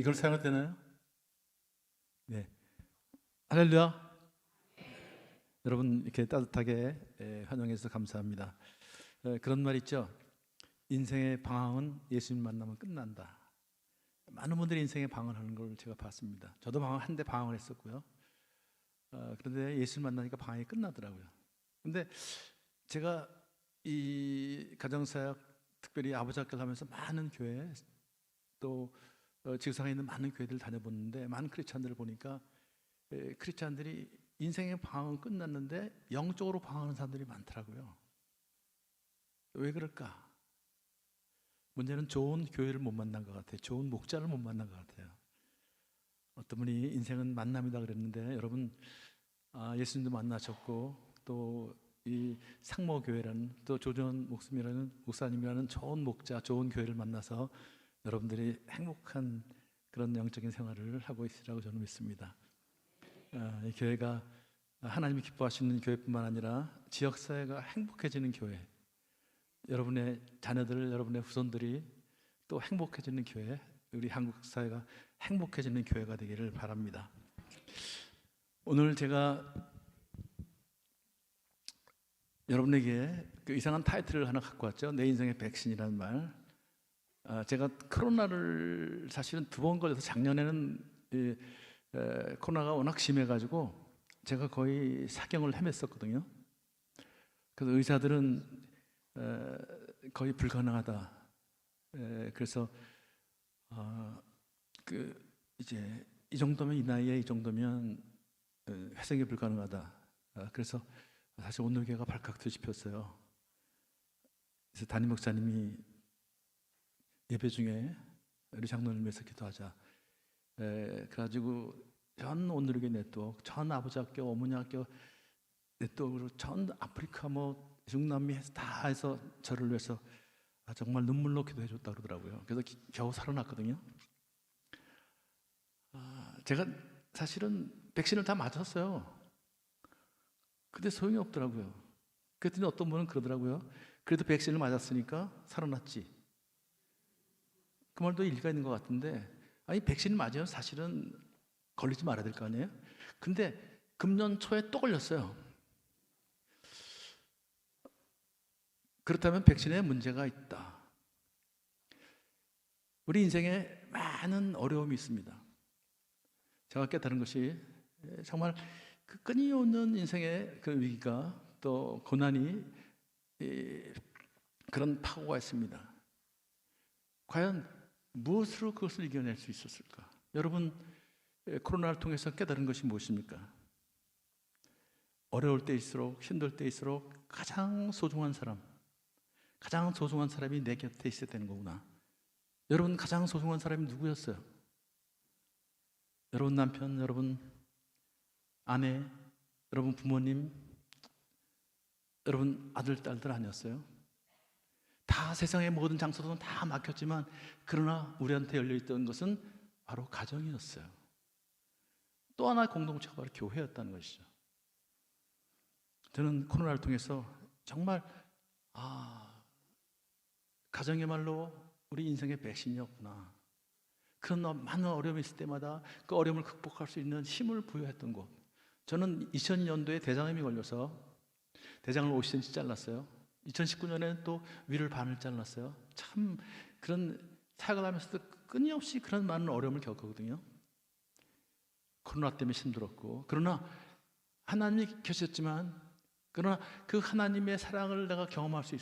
이걸 사용해도 되나요? 네. 할렐루야. 여러분 이렇게 따뜻하게 환영해 주셔서 감사합니다. 그런 말 있죠. 인생의 방황은 예수님 만나면 끝난다. 많은 분들이 인생에 방황하는 걸 제가 봤습니다. 저도 한때 방황을 했었고요. 그런데 예수님 만나니까 방황이 끝나더라고요. 근데 제가 이 가정사역, 특별히 아버지 학교를 하면서 많은 교회 또 지구상에 있는 많은 교회들 다녀봤는데, 많은 크리스찬들을 보니까 크리스찬들이 인생의 방황은 끝났는데 영적으로 방황하는 사람들이 많더라고요. 왜 그럴까? 문제는 좋은 교회를 못 만난 것 같아요. 좋은 목자를 못 만난 것 같아요. 어떤 분이 인생은 만남이다 그랬는데, 여러분 예수님도 만나셨고 또 이 상모교회라는, 또 조전 목사님이라는 좋은 목자, 좋은 교회를 만나서 여러분들이 행복한 그런 영적인 생활을 하고 있으리라고 저는 믿습니다. 이 교회가 하나님이 기뻐하시는 교회뿐만 아니라 지역사회가 행복해지는 교회, 여러분의 자녀들, 여러분의 후손들이 또 행복해지는 교회, 우리 한국 사회가 행복해지는 교회가 되기를 바랍니다. 오늘 제가 여러분에게 그 이상한 타이틀을 하나 갖고 왔죠. 내 인생의 백신이라는 말. 제가 코로나를 사실은 2번 걸려서, 작년에는 코로나가 워낙 심해가지고 제가 거의 사경을 헤맸었거든요. 그래서 의사들은 거의 불가능하다. 그래서 이제 이 정도면, 이 나이에 이 정도면 회생이 불가능하다. 그래서 사실 오늘 교회가 발칵 뒤집혔어요. 그래서 담임 목사님이 예배 중에 우리 장로님을 위해서 기도하자. 그래가지고 전 온누리교회 네트워크, 전 아버지 학교, 어머니 학교 네트워크로 전 아프리카 중남미 다 해서 저를 위해서 정말 눈물로 기도해 줬다 그러더라고요. 그래서 겨우 살아났거든요. 제가 사실은 백신을 다 맞았어요. 근데 소용이 없더라고요. 그랬더니 어떤 분은 그러더라고요. 그래도 백신을 맞았으니까 살아났지. 그 말도 일리가 있는 것 같은데, 아니 백신을 맞으면 사실은 걸리지 말아야 될 거 아니에요? 근데 금년 초에 또 걸렸어요. 그렇다면 백신에 문제가 있다. 우리 인생에 많은 어려움이 있습니다. 제가 깨달은 것이, 정말 그 끊임없는 인생의 그 위기가, 또 고난이, 그런 파고가 있습니다. 과연 무엇으로 그것을 이겨낼 수 있었을까? 여러분, 코로나를 통해서 깨달은 것이 무엇입니까? 어려울 때일수록, 힘들 때일수록 가장 소중한 사람이 내 곁에 있어야 되는 거구나. 여러분, 가장 소중한 사람이 누구였어요? 여러분 남편, 여러분 아내, 여러분 부모님, 여러분 아들, 딸들 아니었어요? 다 세상의 모든 장소들은 다 막혔지만, 그러나 우리한테 열려있던 것은 바로 가정이었어요. 또 하나의 공동체가 바로 교회였다는 것이죠. 저는 코로나를 통해서 정말 가정이야말로 우리 인생의 백신이었구나. 그런 많은 어려움이 있을 때마다 그 어려움을 극복할 수 있는 힘을 부여했던 곳. 저는 2002년도에 대장암이 걸려서 대장을 50cm 잘랐어요. 2019년에는 또 위를 반을 잘랐어요. 참 그런 사역을 하면서도 끊임없이 그런 많은 어려움을 겪었거든요. 코로나 때문에 힘들었고, 그러나 하나님이 계셨지만, 그러나 그 하나님의 사랑을 내가 경험할 수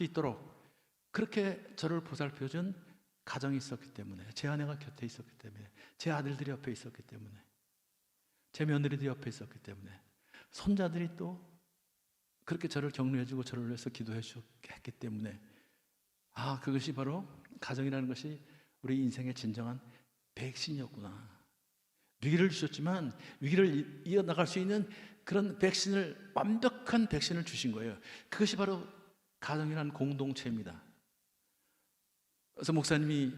있도록 그렇게 저를 보살펴준 가정이 있었기 때문에, 제 아내가 곁에 있었기 때문에, 제 아들들이 옆에 있었기 때문에, 제 며느리들이 옆에 있었기 때문에, 손자들이 또 그렇게 저를 격려해주고 저를 위해서 기도했기 때문에, 그것이 바로 가정이라는 것이 우리 인생의 진정한 백신이었구나. 위기를 주셨지만 위기를 이어나갈 수 있는 그런 백신을, 완벽한 백신을 주신 거예요. 그것이 바로 가정이라는 공동체입니다. 그래서 목사님이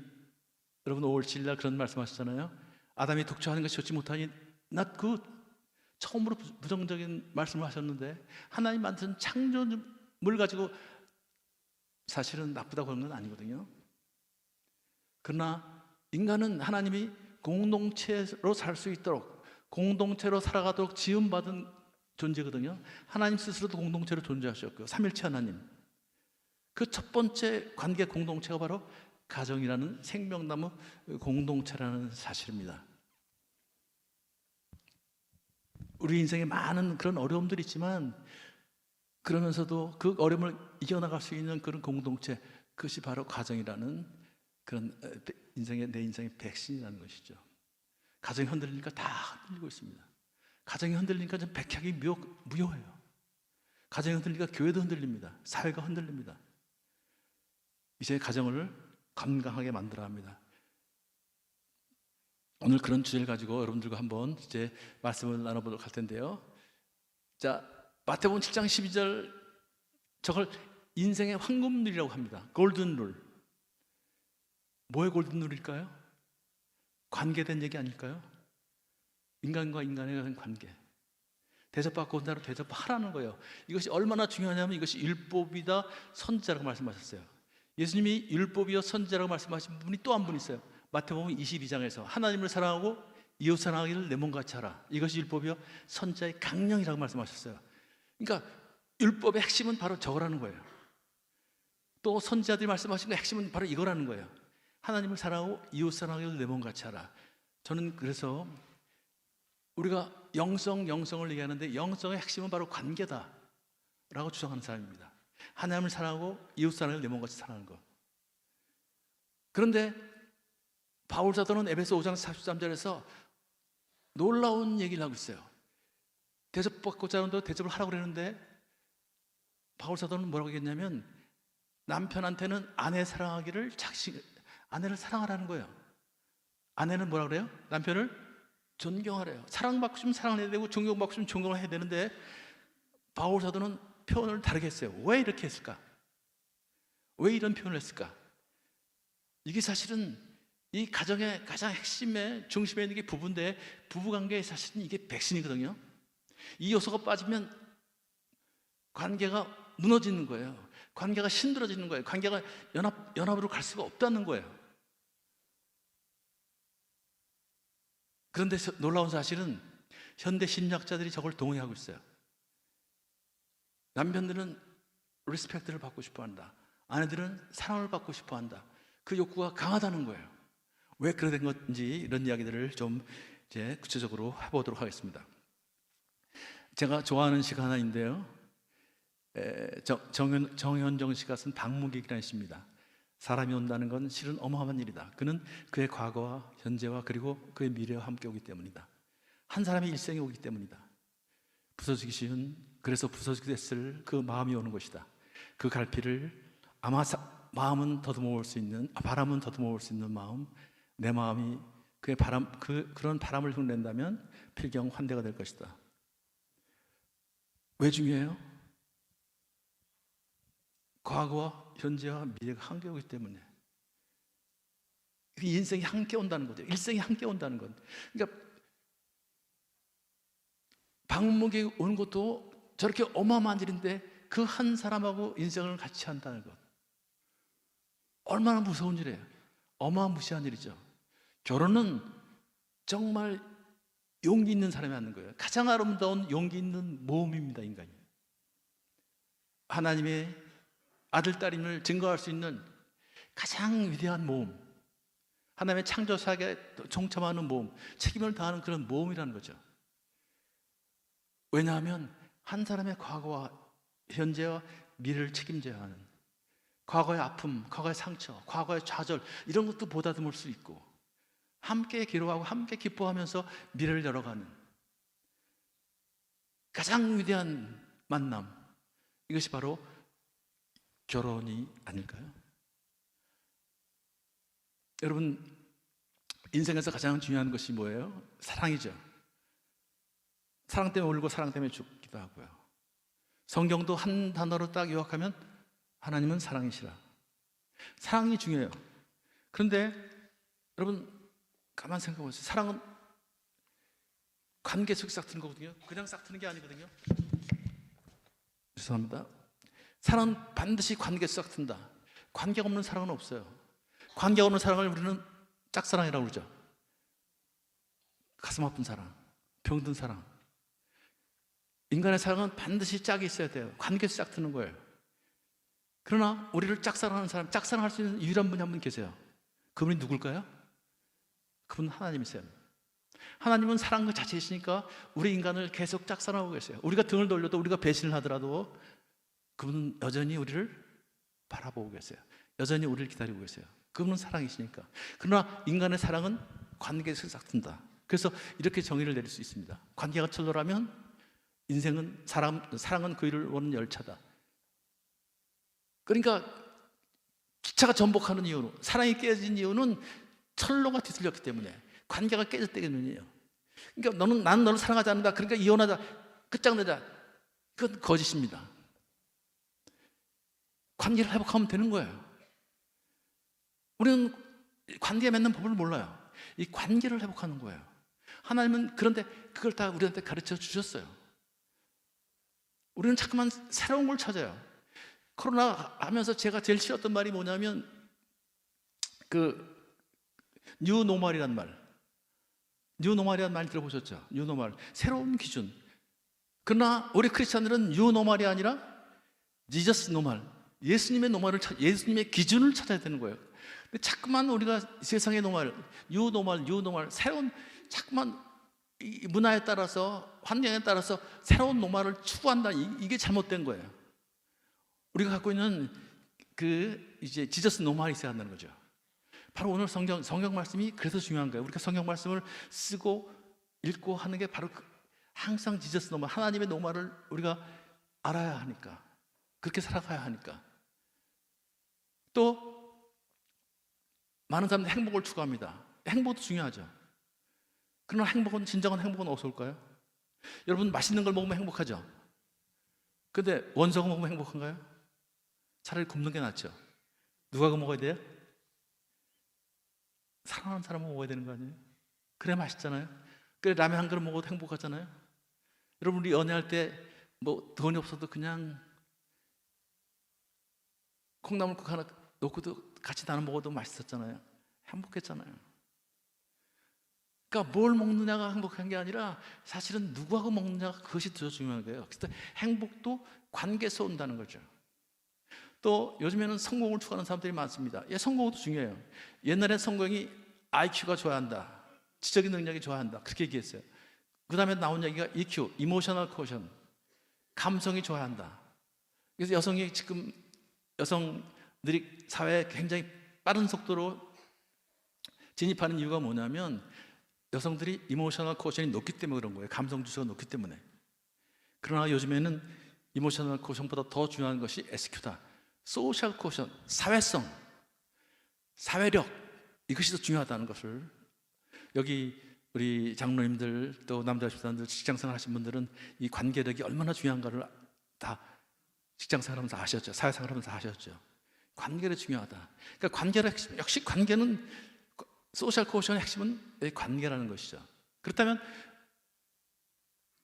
여러분 5월 7일 날 그런 말씀하셨잖아요. 아담이 독처하는 것이 좋지 못하니, 처음으로 부정적인 말씀을 하셨는데, 하나님 만든 창조물 가지고 사실은 나쁘다고 하는 건 아니거든요. 그러나 인간은 하나님이 공동체로 살 수 있도록, 공동체로 살아가도록 지음받은 존재거든요. 하나님 스스로도 공동체로 존재하셨고요. 삼일체 하나님. 그 첫 번째 관계 공동체가 바로 가정이라는 생명나무 공동체라는 사실입니다. 우리 인생에 많은 그런 어려움들이 있지만 그러면서도 그 어려움을 이겨나갈 수 있는 그런 공동체, 그것이 바로 가정이라는 그런 내 인생의 백신이라는 것이죠. 가정이 흔들리니까 다 흔들리고 있습니다. 가정이 흔들리니까 좀 백약이 무효해요. 가정이 흔들리니까 교회도 흔들립니다. 사회가 흔들립니다. 이제 가정을 건강하게 만들어야 합니다. 오늘 그런 주제를 가지고 여러분들과 한번 이제 말씀을 나눠보도록 할 텐데요. 자, 마태복음 7장 12절, 저걸 인생의 황금률이라고 합니다. 골든룰. 뭐의 골든룰일까요? 관계된 얘기 아닐까요? 인간과 인간의 그런 관계. 대접받고 온 대로 대접하라는 거예요. 이것이 얼마나 중요하냐면 이것이 율법이다 선지자라고 말씀하셨어요. 예수님이 율법이요 선지자라고 말씀하신 분이 또 한 분 있어요. 마태복음 22장에서 하나님을 사랑하고 이웃 사랑하기를 내 몸같이 하라. 이것이 율법이요 선지자의 강령이라고 말씀하셨어요. 그러니까 율법의 핵심은 바로 저거라는 거예요. 또 선지자들이 말씀하신 그 핵심은 바로 이거라는 거예요. 하나님을 사랑하고 이웃 사랑하기를 내 몸같이 하라. 저는 그래서 우리가 영성을 얘기하는데 영성의 핵심은 바로 관계다라고 주장하는 사람입니다. 하나님을 사랑하고 이웃 사랑을 내 몸같이 사랑하는 것. 그런데 바울 사도는 에베소 5장 43절에서 놀라운 얘기를 하고 있어요. 대접받고자 하는데 대접을 하라고 그러는데 바울 사도는 뭐라고 얘기했냐면 남편한테는 아내를 사랑하라는 거예요. 아내는 뭐라고 그래요? 남편을 존경하래요. 사랑받고 싶으면 사랑을 해야 되고 존경받고 싶으면 존경을 해야 되는데 바울 사도는 표현을 다르게 했어요. 왜 이렇게 했을까? 왜 이런 표현을 했을까? 이게 사실은 이 가정의 가장 핵심의 중심에 있는 게 부부인데 부부관계에 사실은 이게 백신이거든요. 이 요소가 빠지면 관계가 무너지는 거예요. 관계가 신들어지는 거예요. 관계가 연합으로 갈 수가 없다는 거예요. 그런데 놀라운 사실은 현대 심리학자들이 저걸 동의하고 있어요. 남편들은 리스펙트를 받고 싶어 한다. 아내들은 사랑을 받고 싶어 한다. 그 욕구가 강하다는 거예요. 왜 그렇게 된 건지 이런 이야기들을 좀 이제 구체적으로 해보도록 하겠습니다. 제가 좋아하는 시가 하나 있는데요. 정현정 씨가 쓴 박무객이라는 시입니다. 사람이 온다는 건 실은 어마어마한 일이다. 그는 그의 과거와 현재와 그리고 그의 미래와 함께 오기 때문이다. 한 사람의 일생이 오기 때문이다. 부서지기 쉬운, 그래서 부서지게 됐을 그 마음이 오는 것이다. 그 갈피를 아마 바람은 더듬어 올 수 있는 마음, 내 마음이 그런 바람을 흉낸다면 필경 환대가 될 것이다. 왜 중요해요? 과거와 현재와 미래가 함께 오기 때문에. 인생이 함께 온다는 거죠. 일생이 함께 온다는 건. 그러니까 방목이 오는 것도 저렇게 어마어마한 일인데 그 한 사람하고 인생을 같이 한다는 것. 얼마나 무서운 일이에요. 어마무시한 일이죠. 결혼은 정말 용기 있는 사람이 하는 거예요. 가장 아름다운 용기 있는 모험입니다, 인간이. 하나님의 아들, 딸임을 증거할 수 있는 가장 위대한 모험. 하나님의 창조사에 동참하는 모험, 책임을 다하는 그런 모험이라는 거죠. 왜냐하면 한 사람의 과거와 현재와 미래를 책임져야 하는, 과거의 아픔, 과거의 상처, 과거의 좌절, 이런 것도 보다듬을 수 있고 함께 기록하고 함께 기뻐하면서 미래를 열어가는 가장 위대한 만남, 이것이 바로 결혼이 아닐까요? 여러분, 인생에서 가장 중요한 것이 뭐예요? 사랑이죠. 사랑 때문에 울고 사랑 때문에 죽기도 하고요. 성경도 한 단어로 딱 요약하면 하나님은 사랑이시라. 사랑이 중요해요. 그런데 여러분 가만 생각해 보세요. 사랑은 관계 속에 싹 트는 거거든요. 그냥 싹 트는 게 아니거든요. 죄송합니다. 사랑은 반드시 관계에 싹 튼다. 관계가 없는 사랑은 없어요. 관계가 없는 사랑을 우리는 짝사랑이라고 그러죠. 가슴 아픈 사랑, 병든 사랑. 인간의 사랑은 반드시 짝이 있어야 돼요. 관계에서 짝 트는 거예요. 그러나 우리를 짝사랑하는 사람, 짝사랑할 수 있는 유일한 분이 한 분 계세요. 그분이 누굴까요? 그분은 하나님이세요. 하나님은 사랑 그 자체이시니까 우리 인간을 계속 짝사랑하고 계세요. 우리가 등을 돌려도, 우리가 배신을 하더라도 그분은 여전히 우리를 바라보고 계세요. 여전히 우리를 기다리고 계세요. 그분은 사랑이시니까. 그러나 인간의 사랑은 관계에서 짝튼다. 그래서 이렇게 정의를 내릴 수 있습니다. 관계가 철로라면 인생은 사랑은 그 일을 오는 열차다. 그러니까 기차가 전복하는 이유는, 사랑이 깨진 이유는 철로가 뒤틀렸기 때문에, 관계가 깨졌기 때문이에요. 그러니까 나는 너를 사랑하지 않는다, 그러니까 이혼하자, 끝장내자, 그건 거짓입니다. 관계를 회복하면 되는 거예요. 우리는 관계 맺는 법을 몰라요. 이 관계를 회복하는 거예요. 하나님은 그런데 그걸 다 우리한테 가르쳐 주셨어요. 우리는 자꾸만 새로운 걸 찾아요. 코로나 하면서 제가 제일 싫었던 말이 뭐냐면 뉴노멀이란 말. 뉴노멀이란 말 들어보셨죠? 뉴노멀, 새로운 기준. 그러나 우리 크리스찬들은 뉴노멀이 아니라 지저스 노멀, 예수님의 노멀을 예수님의 기준을 찾아야 되는 거예요. 근데 자꾸만 우리가 세상의 노멀, 뉴노멀, 새로운, 자꾸만 이 문화에 따라서, 환경에 따라서 새로운 노멀을 추구한다. 이게 잘못된 거예요. 우리가 갖고 있는 이제 지저스 노멀이 있어야 한다는 거죠. 바로 오늘 성경 말씀이 그래서 중요한 거예요. 우리가 성경 말씀을 쓰고 읽고 하는 게 바로 항상 지저스 노멀, 하나님의 노멀을 우리가 알아야 하니까, 그렇게 살아가야 하니까. 또 많은 사람들이 행복을 추구합니다. 행복도 중요하죠. 그러나 진정한 행복은 어디서 올까요? 여러분, 맛있는 걸 먹으면 행복하죠? 근데 원석을 먹으면 행복한가요? 차라리 굶는 게 낫죠. 누가 먹어야 돼요? 사랑하는 사람은 먹어야 되는 거 아니에요? 그래 맛있잖아요. 그래 라면 한 그릇 먹어도 행복하잖아요. 여러분, 우리 연애할 때 뭐 돈이 없어도 그냥 콩나물국 하나 놓고도 같이 나눠 먹어도 맛있었잖아요. 행복했잖아요. 그러니까 뭘 먹느냐가 행복한 게 아니라 사실은 누구하고 먹느냐가, 그것이 더 중요한 거예요. 그래서 행복도 관계에서 온다는 거죠. 또 요즘에는 성공을 추구하는 사람들이 많습니다. 성공도 중요해요. 옛날엔 성공이 IQ가 좋아야 한다, 지적인 능력이 좋아야 한다, 그렇게 얘기했어요. 그 다음에 나온 얘기가 EQ, 이모셔널 쿼션, 감성이 좋아야 한다. 그래서 여성들이 사회에 굉장히 빠른 속도로 진입하는 이유가 뭐냐면 여성들이 이모셔널 쿼션이 높기 때문에 그런 거예요. 감성 지수가 높기 때문에. 그러나 요즘에는 이모셔널 쿼션보다 더 중요한 것이 SQ다. 소셜 쿼션, 사회성, 사회력, 이것이 더 중요하다는 것을, 여기 우리 장로님들, 또 남자 집사님들, 직장생활 하신 분들은 이 관계력이 얼마나 중요한가를 다 직장생활 하면서 아셨죠. 사회생활 하면서 아셨죠. 관계력이 중요하다. 그러니까 관계의 핵심, 역시 관계는, 소셜 쿼션의 핵심은 관계라는 것이죠. 그렇다면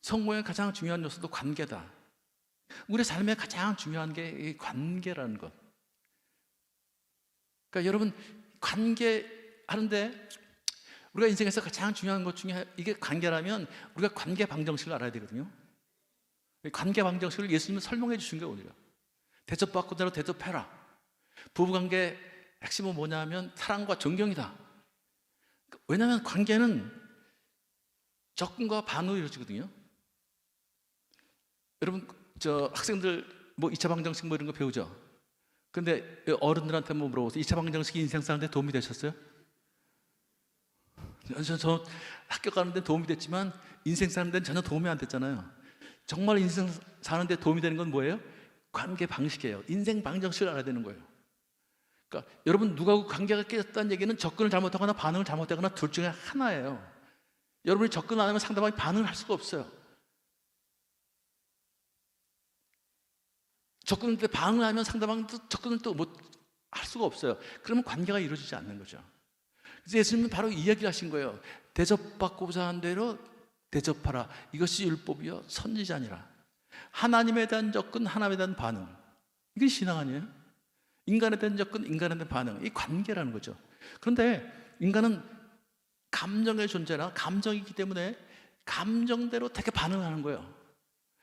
성공의 가장 중요한 요소도 관계다. 우리 삶에 가장 중요한 게 이 관계라는 것. 그러니까 여러분, 관계하는데 우리가 인생에서 가장 중요한 것 중에 이게 관계라면 우리가 관계 방정식을 알아야 되거든요. 관계 방정식을 예수님은 설명해 주신 거예요. 우리가 대접받고 대로 대접해라. 부부관계 핵심은 뭐냐면 사랑과 존경이다. 왜냐하면 관계는 적응과 반응으로 이루어지거든요. 여러분, 학생들 뭐 2차 방정식 뭐 이런 거 배우죠? 근데 어른들한테 한번 물어보세요. 2차 방정식이 인생 사는데 도움이 되셨어요? 저 학교 가는데 도움이 됐지만 인생 사는 데는 전혀 도움이 안 됐잖아요. 정말 인생 사는 데 도움이 되는 건 뭐예요? 관계 방식이에요. 인생 방정식을 알아야 되는 거예요. 그러니까 여러분, 누구하고 관계가 깨졌다는 얘기는 접근을 잘못하거나 반응을 잘못하거나 둘 중에 하나예요. 여러분이 접근 안 하면 상대방이 반응을 할 수가 없어요. 접근할 때 반응을 하면 상대방도 접근을 또 못 할 수가 없어요. 그러면 관계가 이루어지지 않는 거죠. 그래서 예수님은 바로 이 얘기를 하신 거예요. 대접받고자 한 대로 대접하라. 이것이 율법이요 선지자니라. 하나님에 대한 접근, 하나님에 대한 반응. 이게 신앙 아니에요? 인간에 대한 접근, 인간에 대한 반응. 이 관계라는 거죠. 그런데 인간은 감정의 존재라 감정이기 때문에 감정대로 되게 반응을 하는 거예요.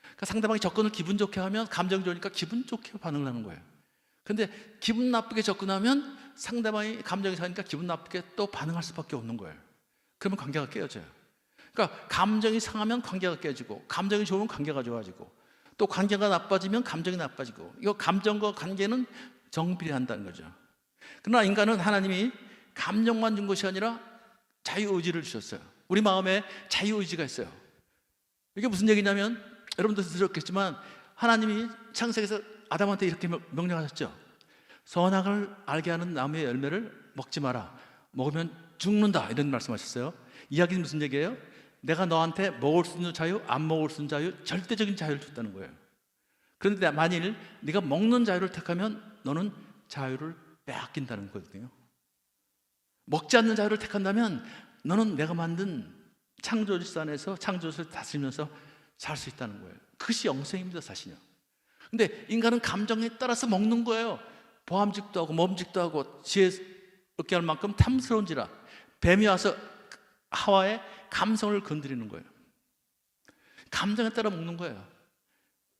그러니까 상대방이 접근을 기분 좋게 하면 감정이 좋으니까 기분 좋게 반응을 하는 거예요. 근데 기분 나쁘게 접근하면 상대방이 감정이 상하니까 기분 나쁘게 또 반응할 수밖에 없는 거예요. 그러면 관계가 깨어져요. 그러니까 감정이 상하면 관계가 깨지고, 감정이 좋으면 관계가 좋아지고, 또 관계가 나빠지면 감정이 나빠지고, 이거 감정과 관계는 정비례한다는 거죠. 그러나 인간은 하나님이 감정만 준 것이 아니라 자유의지를 주셨어요. 우리 마음에 자유의지가 있어요. 이게 무슨 얘기냐면, 여러분도 들었겠지만 하나님이 창세기에서 아담한테 이렇게 명령하셨죠. 선악을 알게 하는 나무의 열매를 먹지 마라. 먹으면 죽는다. 이런 말씀하셨어요. 이야기는 무슨 얘기예요? 내가 너한테 먹을 수 있는 자유, 안 먹을 수 있는 자유, 절대적인 자유를 줬다는 거예요. 그런데 만일 네가 먹는 자유를 택하면 너는 자유를 빼앗긴다는 거거든요. 먹지 않는 자유를 택한다면 너는 내가 만든 창조주사 안에서 창조주를 다스리면서 살 수 있다는 거예요. 그것이 영생입니다, 사실은요. 근데 인간은 감정에 따라서 먹는 거예요. 보암직도 하고 몸직도 하고 지혜 없게 할 만큼 탐스러운지라 뱀이 와서 하와의 감성을 건드리는 거예요. 감정에 따라 먹는 거예요.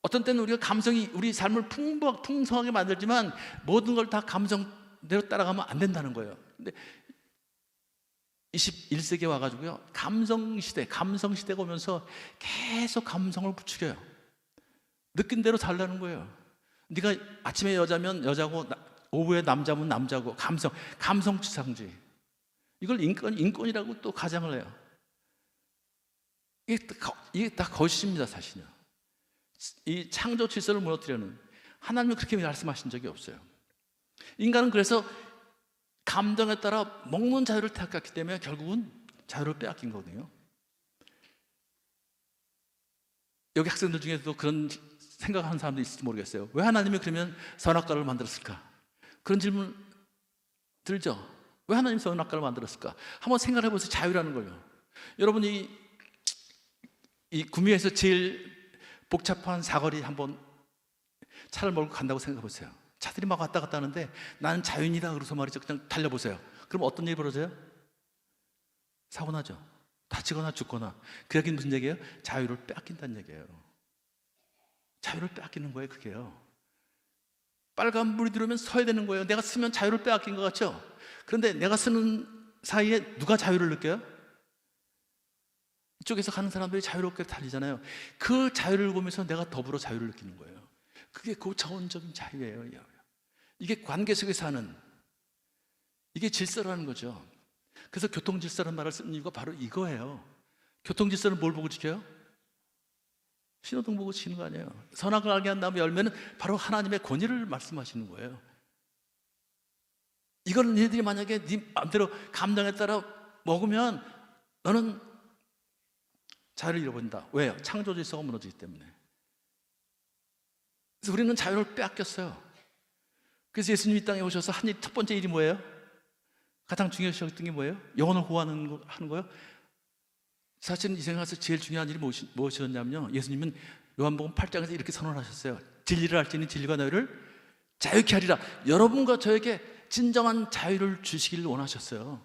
어떤 때는 우리가 감성이 우리 삶을 풍성하게 만들지만 모든 걸 다 감성대로 따라가면 안 된다는 거예요. 근데 21세기에 와가지고요, 감성시대가 오면서 계속 감성을 부추겨요. 느낀 대로 살라는 거예요. 네가 아침에 여자면 여자고 오후에 남자면 남자고, 감성지상주의. 이걸 인권이라고 또 가장을 해요. 이게 다 거짓입니다, 사실은요. 이 창조 질서를 무너뜨리는, 하나님은 그렇게 말씀하신 적이 없어요. 인간은 그래서 감정에 따라 먹는 자유를 택했기 때문에 결국은 자유를 빼앗긴 거거든요. 여기 학생들 중에서도 그런 생각하는 사람도 있을지 모르겠어요. 왜 하나님이 그러면 선악과를 만들었을까? 그런 질문 들죠? 왜 하나님이 선악과를 만들었을까? 한번 생각해 보세요. 자유라는 거예요. 여러분이 이 구미에서 제일 복잡한 사거리 한번 차를 몰고 간다고 생각해 보세요. 차들이 막 왔다 갔다 하는데 나는 자연이다 그래서 말이죠, 그냥 달려보세요. 그럼 어떤 일이 벌어져요? 사고 나죠. 다치거나 죽거나. 그 얘기는 무슨 얘기예요? 자유를 빼앗긴다는 얘기예요. 자유를 빼앗기는 거예요, 그게요. 빨간불이 들어오면 서야 되는 거예요. 내가 쓰면 자유를 빼앗긴 것 같죠? 그런데 내가 쓰는 사이에 누가 자유를 느껴요? 이쪽에서 가는 사람들이 자유롭게 달리잖아요. 그 자유를 보면서 내가 더불어 자유를 느끼는 거예요. 그게 고차원적인 자유예요. 이게 관계 속에서 하는, 이게 질서라는 거죠. 그래서 교통질서라는 말을 쓰는 이유가 바로 이거예요. 교통질서는 뭘 보고 지켜요? 신호등 보고 지키는 거 아니에요. 선악을 알게 한 다음에 열매는 바로 하나님의 권위를 말씀하시는 거예요. 이걸 너희들이 만약에 네 마음대로 감정에 따라 먹으면 너는 자유를 잃어버린다. 왜요? 창조 질서가 무너지기 때문에. 그래서 우리는 자유를 빼앗겼어요. 그래서 예수님이 이 땅에 오셔서 한 일, 첫 번째 일이 뭐예요? 가장 중요하셨던 게 뭐예요? 영혼을 구하는 거예요. 사실은 이 세상에서 제일 중요한 일이 무엇이었냐면요, 예수님은 요한복음 8장에서 이렇게 선언하셨어요. 진리를 알지니 진리가 너희를 자유케 하리라. 여러분과 저에게 진정한 자유를 주시기를 원하셨어요.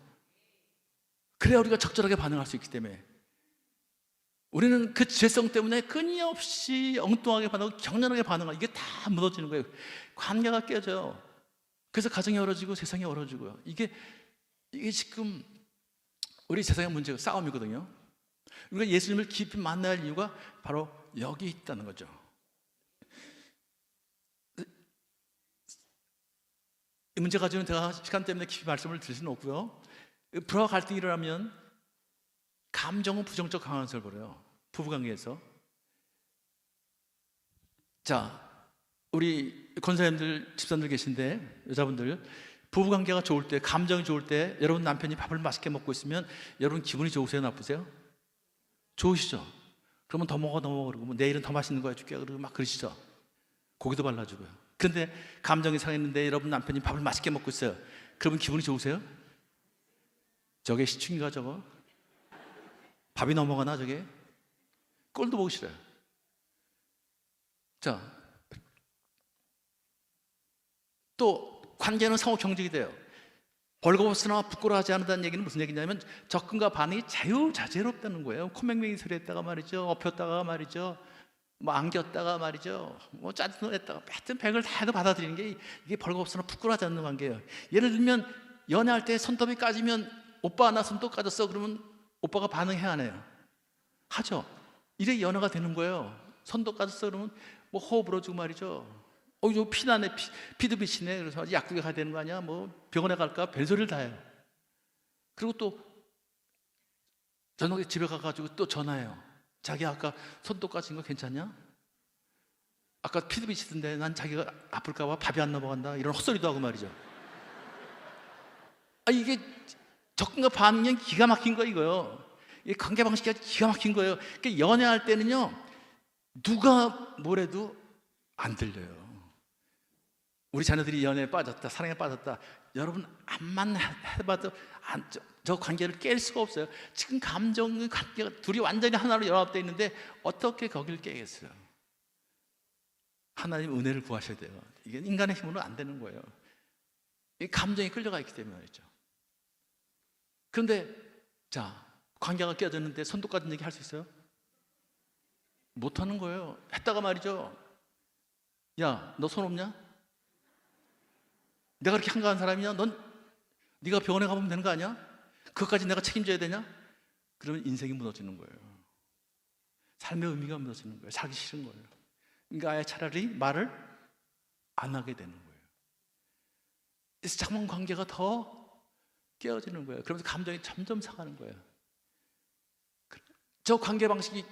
그래야 우리가 적절하게 반응할 수 있기 때문에. 우리는 그 죄성 때문에 끊임없이 엉뚱하게 반응하고 격렬하게 반응하고, 이게 다 무너지는 거예요. 관계가 깨져요. 그래서 가정이 어려지고 세상이 어려지고요. 이게 지금 우리 세상의 문제가 싸움이거든요. 우리가 예수님을 깊이 만나야 할 이유가 바로 여기 있다는 거죠. 이 문제 가지고는 제가 시간 때문에 깊이 말씀을 드릴 수는 없고요. 불화와 갈등이 일어나면 감정은 부정적 강한설 벌여요. 부부관계에서. 자, 우리 권사님들, 집사님들 계신데, 여자분들, 부부관계가 좋을 때, 감정이 좋을 때, 여러분 남편이 밥을 맛있게 먹고 있으면 여러분 기분이 좋으세요, 나쁘세요? 좋으시죠? 그러면 더 먹어 그러고, 뭐 내일은 더 맛있는 거 해줄게 그러고 막 그러시죠? 고기도 발라주고요. 근데 감정이 상했는데 여러분 남편이 밥을 맛있게 먹고 있어요. 그러면 기분이 좋으세요? 저게 시충인가 저거? 밥이 넘어가나 저게? 꼴도 보기 싫어요. 자, 또 관계는 상호 경직이 돼요. 벌거벗으나 부끄러워하지 않는다는 얘기는 무슨 얘기냐면 접근과 반응이 자유자재롭다는 거예요. 코맹맹이 소리 했다가 말이죠, 엎혔다가 말이죠, 뭐 안겼다가 말이죠, 뭐 짜증냈다가 하여튼 백을 다 해도 받아들이는 게 이게 벌거벗으나 부끄러워하지 않는 관계예요. 예를 들면 연애할 때 손톱이 까지면 오빠 나 손톱 까졌어 그러면 오빠가 반응해야 하네요. 하죠. 이래 연애가 되는 거예요. 손톱 까졌어 그러면 뭐 호흡 불어주고 말이죠. 이거 피나네, 피도 비치네. 그래서 약국에 가야 되는 거 아니야? 뭐 병원에 갈까? 별소리를 다 해요. 그리고 또 저녁에 집에 가가지고 또 전화해요. 자기 아까 손톱 까진 거 괜찮냐? 아까 피도 비치던데 난 자기가 아플까 봐 밥이 안 넘어간다. 이런 헛소리도 하고 말이죠. 이게 접근과 반응이 기가 막힌 거 이거요. 이 관계 방식이 기가 막힌 거예요. 그러니까 연애할 때는요, 누가 뭐래도 안 들려요. 우리 자녀들이 연애에 빠졌다, 사랑에 빠졌다. 여러분 암만 해봐도 저 관계를 깰 수가 없어요. 지금 감정의 관계가 둘이 완전히 하나로 연합되어 있는데 어떻게 거기를 깨겠어요? 하나님 은혜를 구하셔야 돼요. 이게 인간의 힘으로 안 되는 거예요. 이 감정이 끌려가 있기 때문에 말이죠. 그런데 자, 관계가 깨졌는데 손톱 까진 얘기 할 수 있어요? 못하는 거예요. 했다가 말이죠, 야, 너 손 없냐? 내가 그렇게 한가한 사람이냐? 네가 병원에 가보면 되는 거 아니야? 그것까지 내가 책임져야 되냐? 그러면 인생이 무너지는 거예요. 삶의 의미가 무너지는 거예요. 살기 싫은 거예요. 그러니까 아예 차라리 말을 안 하게 되는 거예요. 그래서 장만 관계가 더 깨어지는 거예요. 그러면서 감정이 점점 상하는 거예요. 저 관계 방식이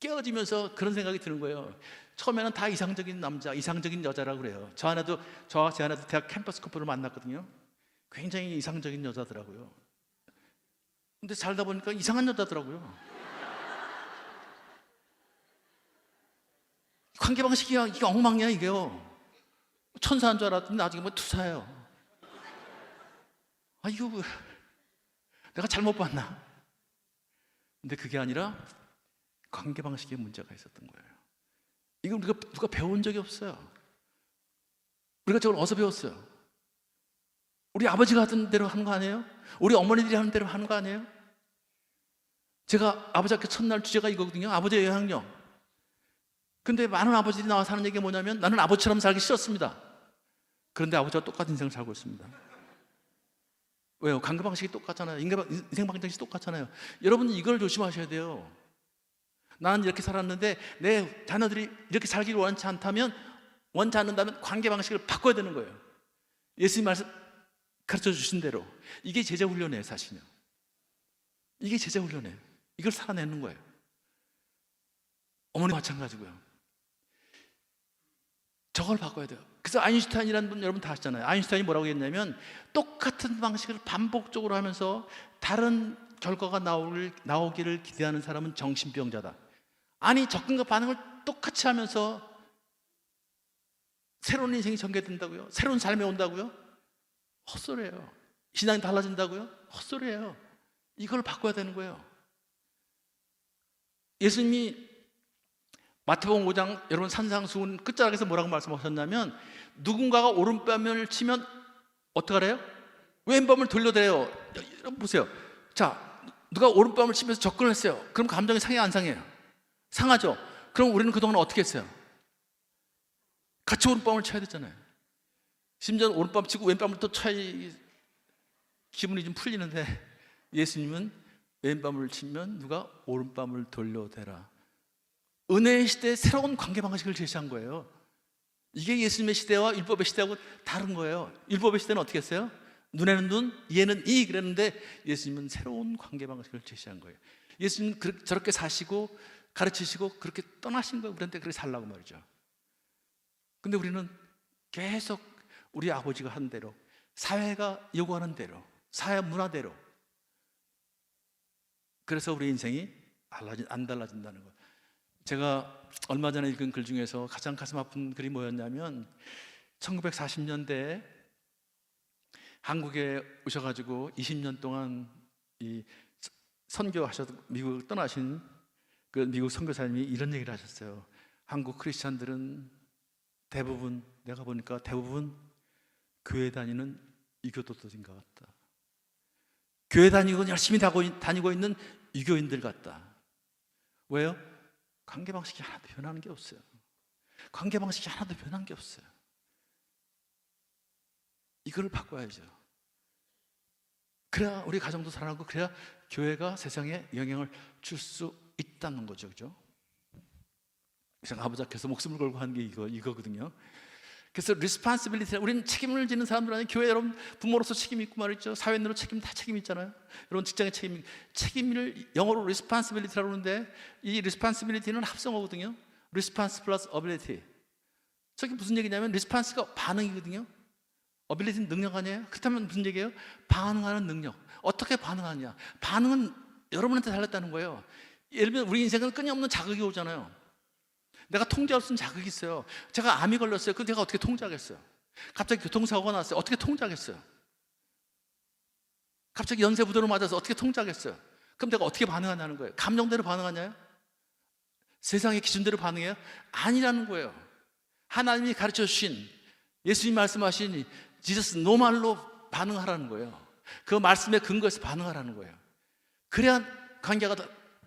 깨어지면서 그런 생각이 드는 거예요. 처음에는 다 이상적인 남자, 이상적인 여자라고 그래요. 저와 제 아내도 대학 캠퍼스 커플을 만났거든요. 굉장히 이상적인 여자더라고요. 근데 살다 보니까 이상한 여자더라고요. 관계 방식이 이게 엉망이야 이게요. 천사인 줄 알았더니 나중에 뭐 투사예요. 이거 내가 잘못 봤나? 근데 그게 아니라 관계 방식에 문제가 있었던 거예요. 이거 우리가 누가 배운 적이 없어요. 우리가 저걸 어디서 배웠어요? 우리 아버지가 하던 대로 하는 거 아니에요? 우리 어머니들이 하는 대로 하는 거 아니에요? 제가 아버지 학교 첫날 주제가 이거거든요. 아버지의 영향력. 근데 많은 아버지들이 나와서 하는 얘기가 뭐냐면 나는 아버지처럼 살기 싫었습니다. 그런데 아버지와 똑같은 인생을 살고 있습니다. 왜요? 관계 방식이 똑같잖아요. 인생 방식이 똑같잖아요. 여러분은 이걸 조심하셔야 돼요. 나는 이렇게 살았는데 내 자녀들이 이렇게 살기를 원치 않는다면 관계 방식을 바꿔야 되는 거예요. 예수님 말씀 가르쳐 주신 대로. 이게 제자 훈련이에요, 사실은요. 이게 제자 훈련이에요. 이걸 살아내는 거예요. 어머니 마찬가지고요. 저걸 바꿔야 돼요. 그래서 아인슈타인이라는 분 여러분 다 아시잖아요. 아인슈타인이 뭐라고 했냐면 똑같은 방식을 반복적으로 하면서 다른 결과가 나오기를 기대하는 사람은 정신병자다. 아니, 접근과 반응을 똑같이 하면서 새로운 인생이 전개된다고요? 새로운 삶이 온다고요? 헛소리예요. 신앙이 달라진다고요? 헛소리예요. 이걸 바꿔야 되는 거예요. 예수님이 마태복음 5장 여러분 산상수훈 끝자락에서 뭐라고 말씀하셨냐면 누군가가 오른뺨을 치면 어떡하래요? 왼뺨을 돌려대요. 여러분 보세요. 자, 누가 오른뺨을 치면서 접근을 했어요. 그럼 감정이 상해 안 상해요? 상하죠. 그럼 우리는 그동안 어떻게 했어요? 같이 오른뺨을 쳐야 됐잖아요. 심지어 오른뺨 치고 왼뺨을 또 쳐야 기분이 좀 풀리는데 예수님은 왼뺨을 치면 누가 오른뺨을 돌려대라. 은혜의 시대에 새로운 관계 방식을 제시한 거예요. 이게 예수님의 시대와 율법의 시대하고 다른 거예요. 율법의 시대는 어떻게 했어요? 눈에는 눈, 이에는 이 그랬는데 예수님은 새로운 관계 방식을 제시한 거예요. 예수님은 저렇게 사시고 가르치시고 그렇게 떠나신 거예요. 그런데 그렇게 살라고 말이죠. 근데 우리는 계속 우리 아버지가 한 대로, 사회가 요구하는 대로, 사회 문화대로, 그래서 우리 인생이 안 달라진다는 거예요. 제가 얼마 전에 읽은 글 중에서 가장 가슴 아픈 글이 뭐였냐면 1940년대에 한국에 오셔가지고 20년 동안 이 선교하셔서 미국을 떠나신 그 미국 선교사님이 이런 얘기를 하셨어요. 한국 크리스찬들은 대부분, 내가 보니까 대부분 교회 다니는 이교도들인 것 같다. 교회 다니고 열심히 다니고 있는 유교인들 같다. 왜요? 관계 방식이 하나도 변하는 게 없어요. 관계 방식이 하나도 변한 게 없어요. 이걸 바꿔야죠. 그래야 우리 가정도 살아나고, 그래야 교회가 세상에 영향을 줄 수 있다는 거죠. 그죠? 그래서 아버지께서 목숨을 걸고 하는 게 이거거든요. 그래서 responsibility, 우리는 책임을 지는 사람들 아니에요. 교회 여러분 부모로서 책임이 있고 말이죠. 사회인으로 다 책임이 있잖아요. 여러분 직장의 책임을 영어로 responsibility라고 그러는데, 이 responsibility는 합성어거든요. response plus ability. 저게 무슨 얘기냐면 response가 반응이거든요. ability는 능력 아니에요? 그렇다면 무슨 얘기예요? 반응하는 능력. 어떻게 반응하느냐? 반응은 여러분한테 달렸다는 거예요. 예를 들면 우리 인생은 끊임없는 자극이 오잖아요. 내가 통제할 수 있는 자극이 있어요. 제가 암이 걸렸어요. 그럼 내가 어떻게 통제하겠어요? 갑자기 교통사고가 났어요. 어떻게 통제하겠어요? 갑자기 연쇄부도로 맞아서 어떻게 통제하겠어요? 그럼 내가 어떻게 반응하냐는 거예요. 감정대로 반응하냐요? 세상의 기준대로 반응해요? 아니라는 거예요. 하나님이 가르쳐 주신, 예수님 말씀하신 지저스 노말로 반응하라는 거예요. 그 말씀에 근거해서 반응하라는 거예요. 그래야 관계가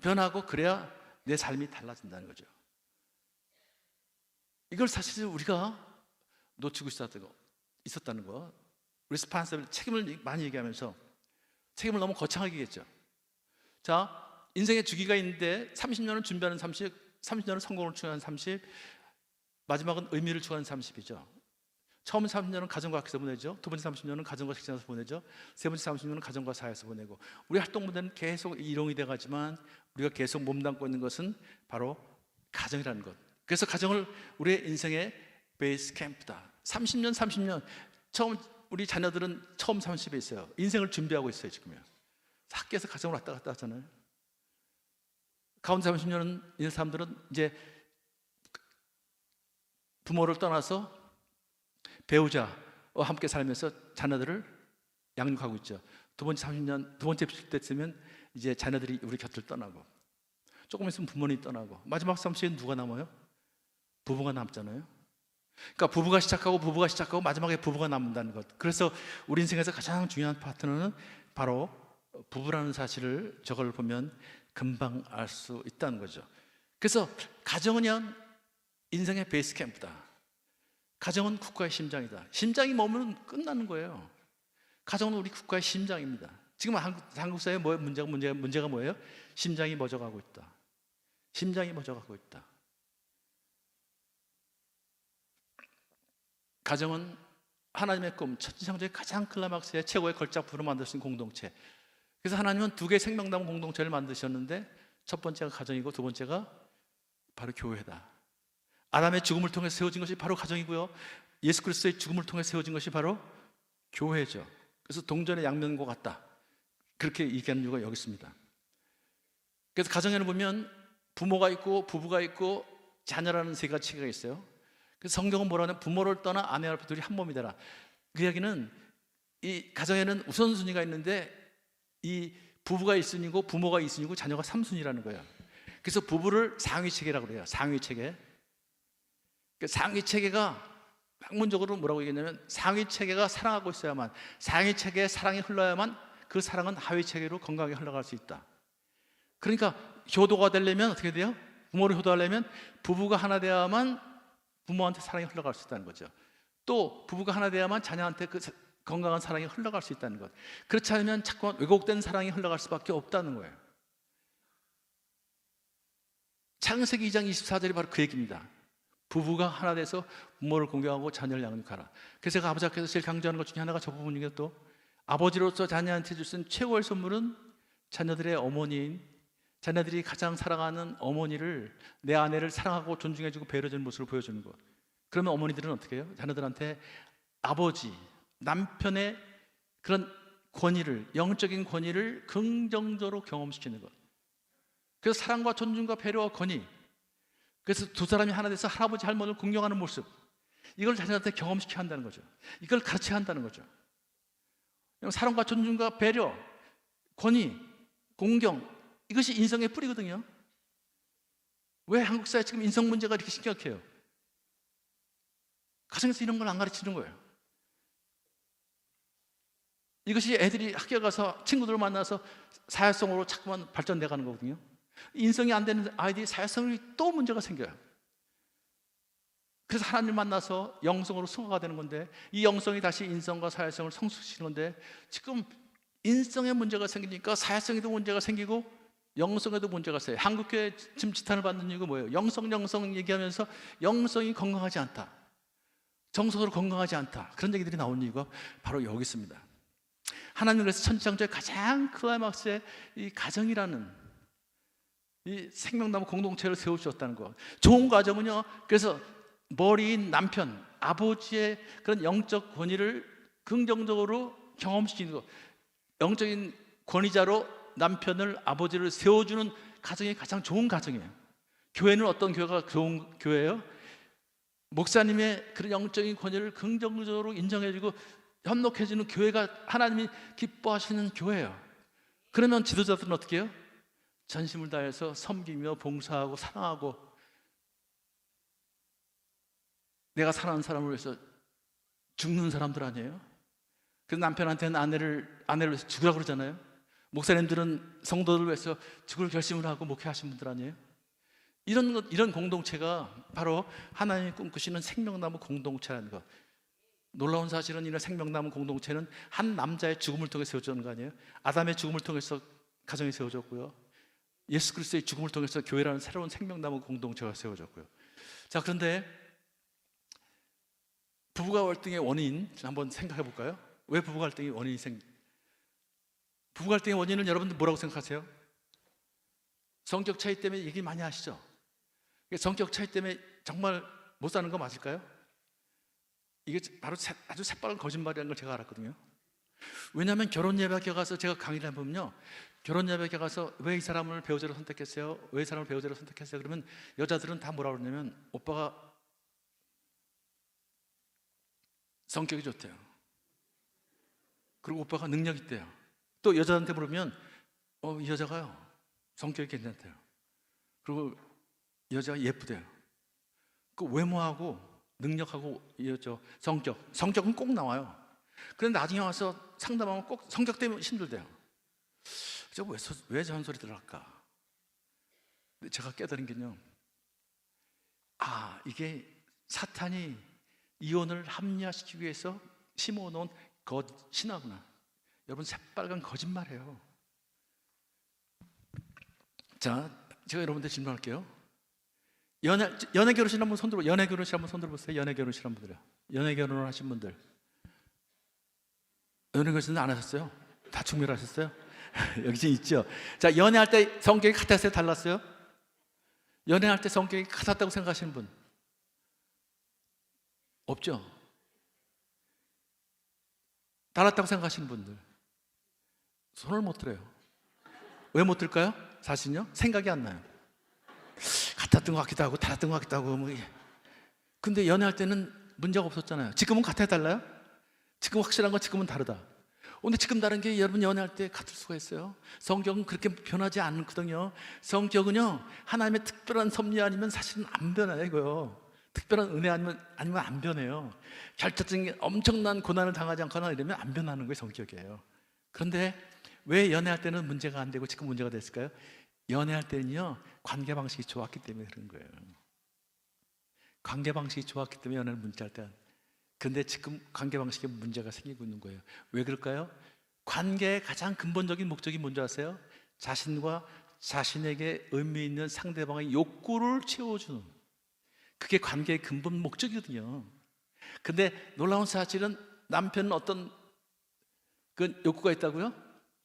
변하고, 그래야 내 삶이 달라진다는 거죠. 이걸 사실 우리가 놓치고 있었다는 거. responsibility, 책임을 많이 얘기하면서 책임을 너무 거창하게 얘기했죠. 자, 인생의 주기가 있는데 30년은 준비하는 30, 30년은 성공을 추구하는 30, 마지막은 의미를 추구하는 30이죠. 처음 30년은 가정과 학교에서 보내죠. 두 번째 30년은 가정과 직장에서 보내죠. 세 번째 30년은 가정과 사회에서 보내고, 우리 활동 무대는 계속 이동이 돼가지만 우리가 계속 몸담고 있는 것은 바로 가정이라는 것. 그래서 가정을 우리의 인생의 베이스 캠프다. 30년 처음, 우리 자녀들은 처음 30에 있어요. 인생을 준비하고 있어요. 지금요. 학교에서 가정을 왔다 갔다 하잖아요. 가운데 30년은 있는 사람들은 이제 부모를 떠나서 배우자와 함께 살면서 자녀들을 양육하고 있죠. 두 번째 30년, 두 번째 때쯤은 이제 자녀들이 우리 곁을 떠나고, 조금 있으면 부모님이 떠나고, 마지막 30년 누가 남아요? 부부가 남잖아요. 그러니까 부부가 시작하고 마지막에 부부가 남는다는 것. 그래서 우리 인생에서 가장 중요한 파트너는 바로 부부라는 사실을 저걸 보면 금방 알 수 있다는 거죠. 그래서 가정은 인생의 베이스 캠프다. 가정은 국가의 심장이다. 심장이 머무르면 끝나는 거예요. 가정은 우리 국가의 심장입니다. 지금 한국 사회의 문제가 뭐예요? 심장이 멎어가고 있다. 심장이 멎어가고 있다. 가정은 하나님의 꿈, 천지창조의 가장 클라막스의 최고의 걸작품으로 만드신 공동체. 그래서 하나님은 두 개의 생명담 공동체를 만드셨는데, 첫 번째가 가정이고 두 번째가 바로 교회다. 아담의 죽음을 통해 세워진 것이 바로 가정이고요, 예수 그리스도의 죽음을 통해 세워진 것이 바로 교회죠. 그래서 동전의 양면과 같다, 그렇게 얘기하는 이유가 여기 있습니다. 그래서 가정에는 보면 부모가 있고 부부가 있고 자녀라는 세 가지 체계가 있어요. 그래서 성경은 뭐라 하냐면 부모를 떠나 아내와 둘이 한 몸이 되라. 그 이야기는 이 가정에는 우선순위가 있는데, 이 부부가 1순위고 부모가 2순위고 자녀가 3순위라는 거예요. 그래서 부부를 상위체계라고 그래요. 상위체계. 상위체계가 학문적으로 뭐라고 얘기했냐면, 상위체계가 사랑하고 있어야만, 상위체계의 사랑이 흘러야만 그 사랑은 하위체계로 건강하게 흘러갈 수 있다. 그러니까 효도가 되려면 어떻게 돼요? 부모를 효도하려면 부부가 하나 되어야만 부모한테 사랑이 흘러갈 수 있다는 거죠. 또 부부가 하나 되어야만 자녀한테 그 건강한 사랑이 흘러갈 수 있다는 것. 그렇지 않으면 자꾸만 왜곡된 사랑이 흘러갈 수밖에 없다는 거예요. 창세기 2장 24절이 바로 그 얘기입니다. 부부가 하나 돼서 부모를 공경하고 자녀를 양육하라. 그래서 제가 아버지께서 제일 강조하는 것 중에 하나가 저 부분이고, 또 아버지로서 자녀한테 줄 수 있는 최고의 선물은 자녀들의 어머니인, 자녀들이 가장 사랑하는 어머니를, 내 아내를 사랑하고 존중해주고 배려주는 모습을 보여주는 것. 그러면 어머니들은 어떻게 해요? 자녀들한테 아버지, 남편의 그런 권위를, 영적인 권위를 긍정적으로 경험시키는 것. 그래서 사랑과 존중과 배려와 권위, 그래서 두 사람이 하나 돼서 할아버지 할머니를 공경하는 모습, 이걸 자녀한테 경험시켜야 한다는 거죠. 이걸 가르쳐야 한다는 거죠. 사랑과 존중과 배려, 권위, 공경, 이것이 인성의 뿌리거든요. 왜 한국 사회 지금 인성 문제가 이렇게 심각해요? 가정에서 이런 걸 안 가르치는 거예요. 이것이 애들이 학교 가서 친구들을 만나서 사회성으로 자꾸만 발전돼 가는 거거든요. 인성이 안 되는 아이들이 사회성이 또 문제가 생겨요. 그래서 하나님 만나서 영성으로 승화가 되는 건데, 이 영성이 다시 인성과 사회성을 성숙시키는 건데, 지금 인성에 문제가 생기니까 사회성에도 문제가 생기고 영성에도 문제가 있어요. 한국교회 지금 지탄을 받는 이유가 뭐예요? 영성 얘기하면서 영성이 건강하지 않다, 정서로 건강하지 않다, 그런 얘기들이 나오는 이유가 바로 여기 있습니다. 하나님은 그래서 천지창조의 가장 클라이막스의 이 가정이라는 이 생명나무 공동체를 세워주셨다는 거. 좋은 가정은요, 그래서 머리인 남편, 아버지의 그런 영적 권위를 긍정적으로 경험시키는 거, 영적인 권위자로 남편을, 아버지를 세워주는 가정이 가장 좋은 가정이에요. 교회는 어떤 교회가 좋은 교회예요? 목사님의 그런 영적인 권위를 긍정적으로 인정해주고 협력해주는 교회가 하나님이 기뻐하시는 교회예요. 그러면 지도자들은 어떻게 해요? 전심을 다해서 섬기며 봉사하고 사랑하고, 내가 사랑하는 사람을 위해서 죽는 사람들 아니에요? 그래서 남편한테는 아내를 위해서 죽으라고 그러잖아요. 목사님들은 성도들을 위해서 죽을 결심을 하고 목회하신 분들 아니에요? 이런 공동체가 바로 하나님이 꿈꾸시는 생명나무 공동체라는 것. 놀라운 사실은 이런 생명나무 공동체는 한 남자의 죽음을 통해 세워졌는 거 아니에요? 아담의 죽음을 통해서 가정이 세워졌고요, 예수 그리스도의 죽음을 통해서 교회라는 새로운 생명나무 공동체가 세워졌고요. 자, 그런데 부부가 갈등의 원인 한번 생각해 볼까요? 왜 부부가 갈등의 원인이 부부가 갈등의 원인은 여러분들 뭐라고 생각하세요? 성격 차이 때문에 얘기 많이 하시죠? 성격 차이 때문에 정말 못 사는 거 맞을까요? 이게 바로 아주 새빨간 거짓말이라는 걸 제가 알았거든요. 왜냐하면 결혼 예배학교 가서 제가 강의를 해보면요, 결혼 예배학교 가서 왜 이 사람을 배우자로 선택했어요? 왜 이 사람을 배우자로 선택했어요? 그러면 여자들은 다 뭐라고 그러냐면, 오빠가 성격이 좋대요. 그리고 오빠가 능력이 있대요. 또 여자한테 물으면 이 여자가요 성격이 괜찮대요. 그리고 여자가 예쁘대요. 그 외모하고 능력하고 성격은 꼭 나와요. 그런데 나중에 와서 상담하면 꼭 성격 때문에 힘들대요. 제가 왜 저런 소리들을 할까? 제가 깨달은 게요, 이게 사탄이 이혼을 합리화시키기 위해서 심어놓은 신화구나. 여러분, 새빨간 거짓말이에요. 자, 제가 여러분들 질문할게요. 연애 결혼식 한번 손들어. 연애 결혼식 한번 손들어 보세요. 연애 결혼식 한번 들어요. 연애 결혼을 하신 분들, 연애 결혼식 안 하셨어요? 다 충별하셨어요? 여기 지금 있죠. 자, 연애할 때 성격이 같았어요? 달랐어요? 연애할 때 성격이 같았다고 생각하시는 분 없죠? 달랐다고 생각하시는 분들 손을 못 들어요. 왜 못 들까요? 사실은요, 생각이 안 나요. 같았던 것 같기도 하고 달랐던 것 같기도 하고 근데 연애할 때는 문제가 없었잖아요. 지금은 같아요, 달라요? 지금 확실한 건 지금은 다르다. 근데 지금 다른 게 여러분 연애할 때 같을 수가 있어요. 성격은 그렇게 변하지 않거든요. 성격은요, 하나님의 특별한 섭리 아니면 사실은 안 변해요. 이거요, 특별한 은혜 아니면 안 변해요. 결정적인 엄청난 고난을 당하지 않거나 이러면 안 변하는 거예요, 성격이에요. 그런데 왜 연애할 때는 문제가 안 되고 지금 문제가 됐을까요? 연애할 때는요, 관계 방식이 좋았기 때문에 그런 거예요. 관계 방식이 좋았기 때문에 연애를 문제할 때. 근데 지금 관계 방식에 문제가 생기고 있는 거예요. 왜 그럴까요? 관계의 가장 근본적인 목적이 뭔지 아세요? 자신과 자신에게 의미 있는 상대방의 욕구를 채워주는, 그게 관계의 근본 목적이거든요. 근데 놀라운 사실은 남편은 어떤 그 욕구가 있다고요?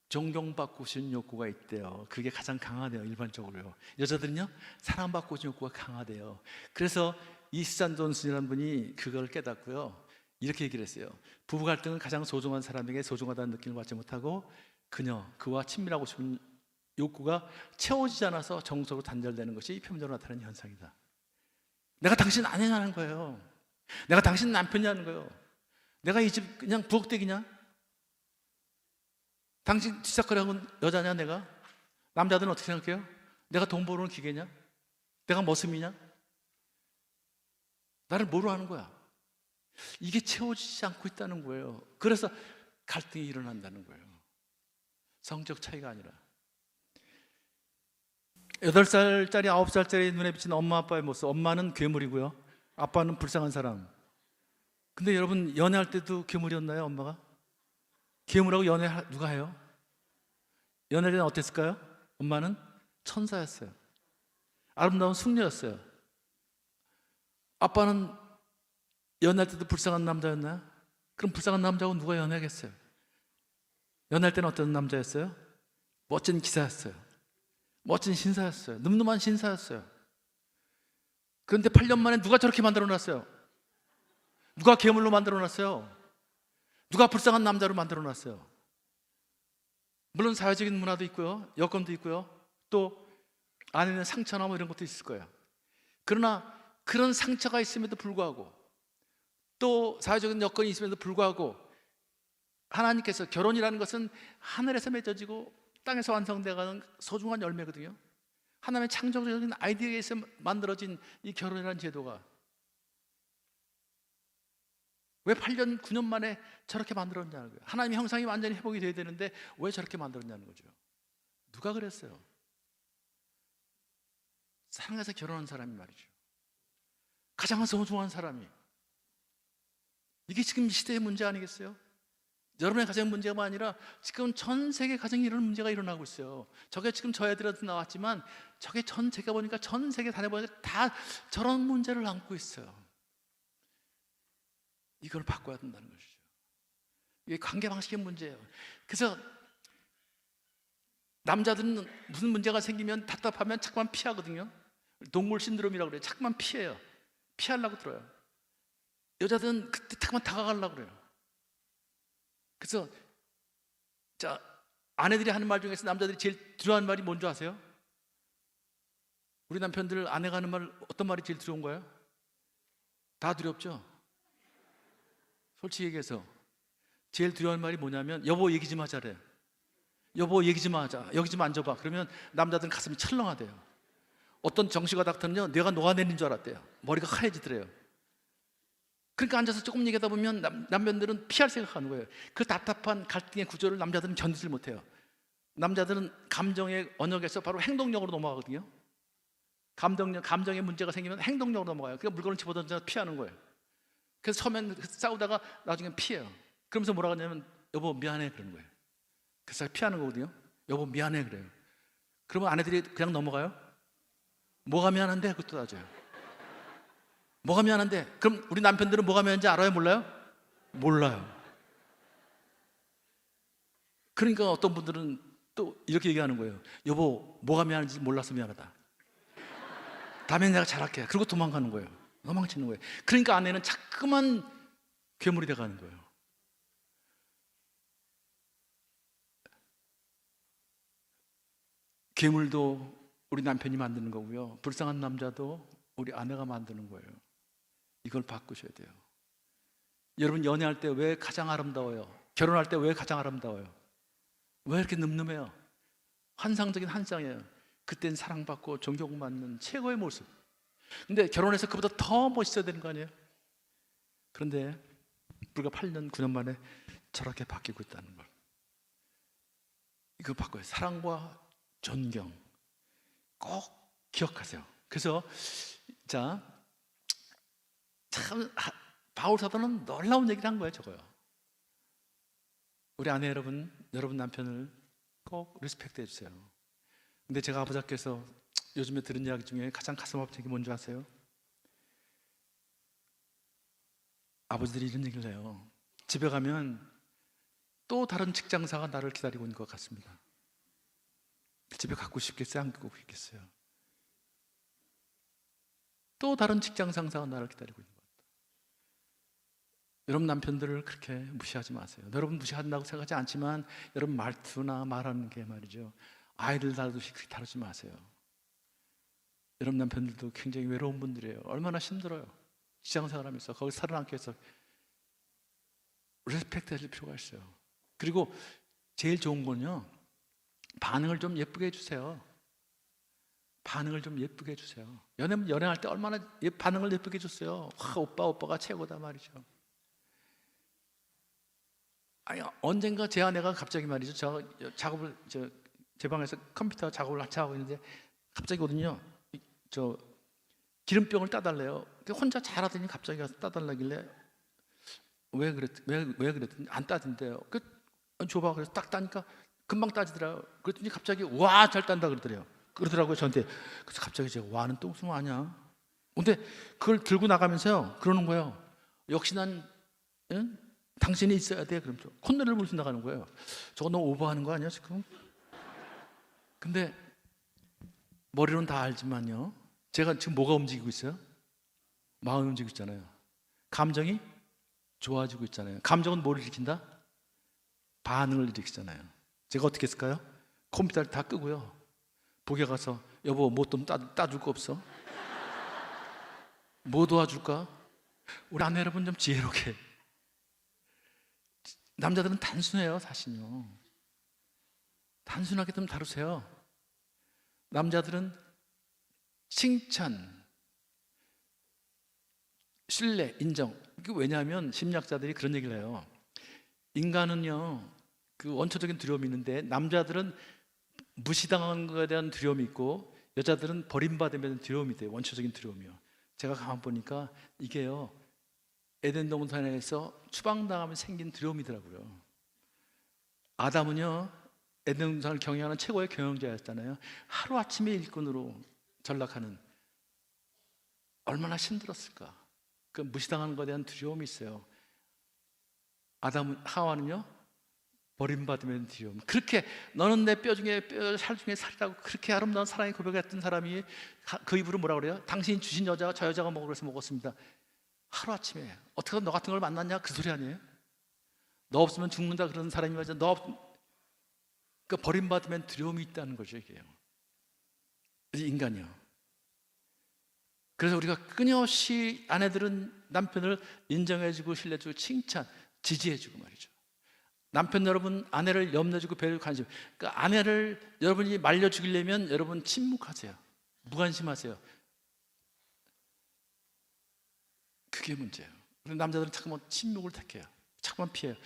존경받고 싶은 욕구가 있대요. 그게 가장 강하대요, 일반적으로요. 여자들은요, 사랑받고 싶은 욕구가 강하대요. 그래서 이시잔 존슨이라는 분이 그걸 깨닫고요, 이렇게 얘기를 했어요. 부부 갈등은 가장 소중한 사람에게 소중하다는 느낌을 받지 못하고 그와 친밀하고 싶은 욕구가 채워지지 않아서 정서로 단절되는 것이 표면적으로 나타나는 현상이다. 내가 당신 아내냐는 거예요. 내가 당신 남편이냐는 거예요. 내가 이 집 그냥 부엌대기냐? 당신 뒷사람은 여자냐? 내가? 남자들은 어떻게 생각해요? 내가 돈 벌어오는 기계냐? 내가 머슴이냐? 나를 뭐로 하는 거야? 이게 채워지지 않고 있다는 거예요. 그래서 갈등이 일어난다는 거예요. 성적 차이가 아니라. 8살짜리 9살짜리 눈에 비친 엄마 아빠의 모습. 엄마는 괴물이고요, 아빠는 불쌍한 사람. 근데 여러분, 연애할 때도 괴물이었나요? 엄마가? 괴물하고 연애 누가 해요? 연애할 때는 어땠을까요? 엄마는 천사였어요. 아름다운 숙녀였어요. 아빠는 연애할 때도 불쌍한 남자였나요? 그럼 불쌍한 남자하고 누가 연애하겠어요? 연애할 때는 어떤 남자였어요? 멋진 기사였어요. 멋진 신사였어요. 늠름한 신사였어요. 그런데 8년 만에 누가 저렇게 만들어놨어요? 누가 괴물로 만들어놨어요? 누가 불쌍한 남자로 만들어놨어요? 물론 사회적인 문화도 있고요, 여건도 있고요, 또 안에는 상처나 뭐 이런 것도 있을 거예요. 그러나 그런 상처가 있음에도 불구하고, 또 사회적인 여건이 있음에도 불구하고, 하나님께서, 결혼이라는 것은 하늘에서 맺어지고 땅에서 완성되어가는 소중한 열매거든요. 하나님의 창조적인 아이디어에 의해서 만들어진 이 결혼이라는 제도가 왜 8년, 9년 만에 저렇게 만들었냐는 거예요. 하나님의 형상이 완전히 회복이 돼야 되는데 왜 저렇게 만들었냐는 거죠. 누가 그랬어요? 사랑해서 결혼한 사람이 말이죠. 가장 소중한 사람이. 이게 지금 시대의 문제 아니겠어요? 여러분의 가정 문제가 아니라 지금 전 세계 가정에 이런 문제가 일어나고 있어요. 저게 지금 저 애들한테 나왔지만 저게 전 세계 보니까, 전 세계 다녀보니까 다 저런 문제를 안고 있어요. 이걸 바꿔야 된다는 것이죠. 이게 관계 방식의 문제예요. 그래서 남자들은 무슨 문제가 생기면, 답답하면 자꾸만 피하거든요. 동물 신드롬이라고 그래요. 자꾸만 피해요. 피하려고 들어요. 여자들은 그때 자꾸만 다가가려고 그래요. 그래서 자, 아내들이 하는 말 중에서 남자들이 제일 두려워하는 말이 뭔지 아세요? 우리 남편들 아내가 하는 말, 어떤 말이 제일 두려운 거예요? 다 두렵죠? 솔직히 얘기해서 제일 두려워하는 말이 뭐냐면, 여보 얘기 좀 하자래요. 여보 얘기 좀 하자. 여기 좀 앉아봐. 그러면 남자들은 가슴이 철렁하대요. 어떤 정시가 닥터는요, 뇌가 녹아내리는 줄 알았대요. 머리가 하얘지더래요. 그러니까 앉아서 조금 얘기하다 보면 남편들은 피할 생각하는 거예요. 그 답답한 갈등의 구조를 남자들은 견디질 못해요. 남자들은 감정의 언역에서 바로 행동력으로 넘어가거든요. 감정의 문제가 생기면 행동력으로 넘어가요. 그러니까 물건을 집어던져 피하는 거예요. 그래서 처음엔 싸우다가 나중엔 피해요. 그러면서 뭐라고 하냐면, 여보 미안해 그러는 거예요. 그래서 피하는 거거든요. 여보 미안해 그래요. 그러면 아내들이 그냥 넘어가요? 뭐가 미안한데? 그것도 따져요. 뭐가 미안한데? 그럼 우리 남편들은 뭐가 미안한지 알아요? 몰라요? 몰라요. 그러니까 어떤 분들은 또 이렇게 얘기하는 거예요. 여보 뭐가 미안한지 몰라서 미안하다. 다음에 내가 잘할게. 그리고 도망가는 거예요. 도망치는 거예요. 그러니까 아내는 자꾸만 괴물이 돼가는 거예요. 괴물도 우리 남편이 만드는 거고요, 불쌍한 남자도 우리 아내가 만드는 거예요. 이걸 바꾸셔야 돼요. 여러분, 연애할 때 왜 가장 아름다워요? 결혼할 때 왜 가장 아름다워요? 왜 이렇게 늠름해요? 환상적인 한 쌍이에요. 그땐 사랑받고 존경받는 최고의 모습. 근데 결혼해서 그보다 더 멋있어야 되는 거 아니에요? 그런데 불과 8년, 9년 만에 저렇게 바뀌고 있다는 걸. 이거 바꿔요. 사랑과 존경 꼭 기억하세요. 그래서 자, 참 바울 사도는 놀라운 얘기를 한 거예요. 저거요. 우리 아내 여러분, 여러분 남편을 꼭 리스펙트 해주세요. 근데 제가 아버지께서 요즘에 들은 이야기 중에 가장 가슴 아픈 얘기 뭔지 아세요? 아버지들이 이런 얘기를 해요. 집에 가면 또 다른 직장사가 나를 기다리고 있는 것 같습니다. 집에 갖고 싶겠어요? 안 갖고 싶겠어요? 또 다른 직장 상사가 나를 기다리고 있는 것 같다. 여러분 남편들을 그렇게 무시하지 마세요. 여러분 무시한다고 생각하지 않지만 여러분 말투나 말하는 게 말이죠, 아이들 다루듯이 그렇게 다루지 마세요. 여러분 남편들도 굉장히 외로운 분들이에요. 얼마나 힘들어요. 직장생활 하면서 거기 살아남기 위해서 리스펙트 해줄 필요가 있어요. 그리고 제일 좋은 건요, 반응을 좀 예쁘게 해주세요. 반응을 좀 예쁘게 해주세요. 연애할 때 얼마나 반응을 예쁘게 해줬어요. 와, 오빠가 최고다 말이죠. 아니, 언젠가 제 아내가 갑자기 말이죠. 제 방에서 컴퓨터 작업을 한참 하고 있는데 갑자기 오더니요. 저 기름병을 따달래요. 혼자 잘하더니 갑자기 가서 따달라길래 왜 그랬더니 안 따진대요. 줘봐. 그래서 딱 따니까 금방 따지더라고요. 그랬더니 갑자기 와, 잘 딴다 그러더라고요 저한테. 그래서 갑자기 제가 와는 똥숨 아니야. 근데 그걸 들고 나가면서요 그러는 거예요. 역시 난 당신이 있어야 돼. 그러면서 콧노래를 부르시 나가는 거예요. 저거 너무 오버하는 거 아니야 지금? 근데 머리로는 다 알지만요, 제가 지금 뭐가 움직이고 있어요? 마음이 움직이고 있잖아요. 감정이 좋아지고 있잖아요. 감정은 뭘 일으킨다? 반응을 일으키잖아요. 제가 어떻게 했을까요? 컴퓨터를 다 끄고요, 복에 가서 여보 뭐 좀 따줄 거 없어? 뭐 도와줄까? 우리 아내 여러분 좀 지혜롭게. 남자들은 단순해요 사실요. 단순하게 좀 다루세요. 남자들은 칭찬, 신뢰, 인정. 왜냐하면 심리학자들이 그런 얘기를 해요. 인간은요 그 원초적인 두려움이 있는데 남자들은 무시당하는 것에 대한 두려움이 있고 여자들은 버림받음에 대한 두려움이 돼요. 원초적인 두려움이요. 제가 가만 보니까 이게요 에덴 동산에서 추방당하면 생긴 두려움이더라고요. 아담은요 에덴 동산을 경영하는 최고의 경영자였잖아요. 하루아침에 일꾼으로 전락하는, 얼마나 힘들었을까. 그 무시당하는 것에 대한 두려움이 있어요. 하와는요 버림받음에 대한 두려움. 그렇게 너는 내 뼈 중에 뼈, 살 중에 살이라고 그렇게 아름다운 사랑의 고백했던 사람이 그 입으로 뭐라 그래요? 당신이 주신 여자가 저 여자가 먹으라 해서 먹었습니다. 하루아침에 어떻게 너 같은 걸 만났냐 그 소리 아니에요? 너 없으면 죽는다 그러는 사람이 맞아. 그 버림받으면 두려움이 있다는 거죠 이게요. 인간이요. 그래서 우리가 끊임없이 아내들은 남편을 인정해주고 신뢰해주고 칭찬, 지지해주고 말이죠. 남편 여러분 아내를 염려주고 배려주고 관심. 그러니까 아내를 여러분이 말려 죽이려면 여러분 침묵하세요. 무관심하세요. 그게 문제예요. 우리 남자들은 자꾸만 침묵을 택해요. 자꾸만 피해요.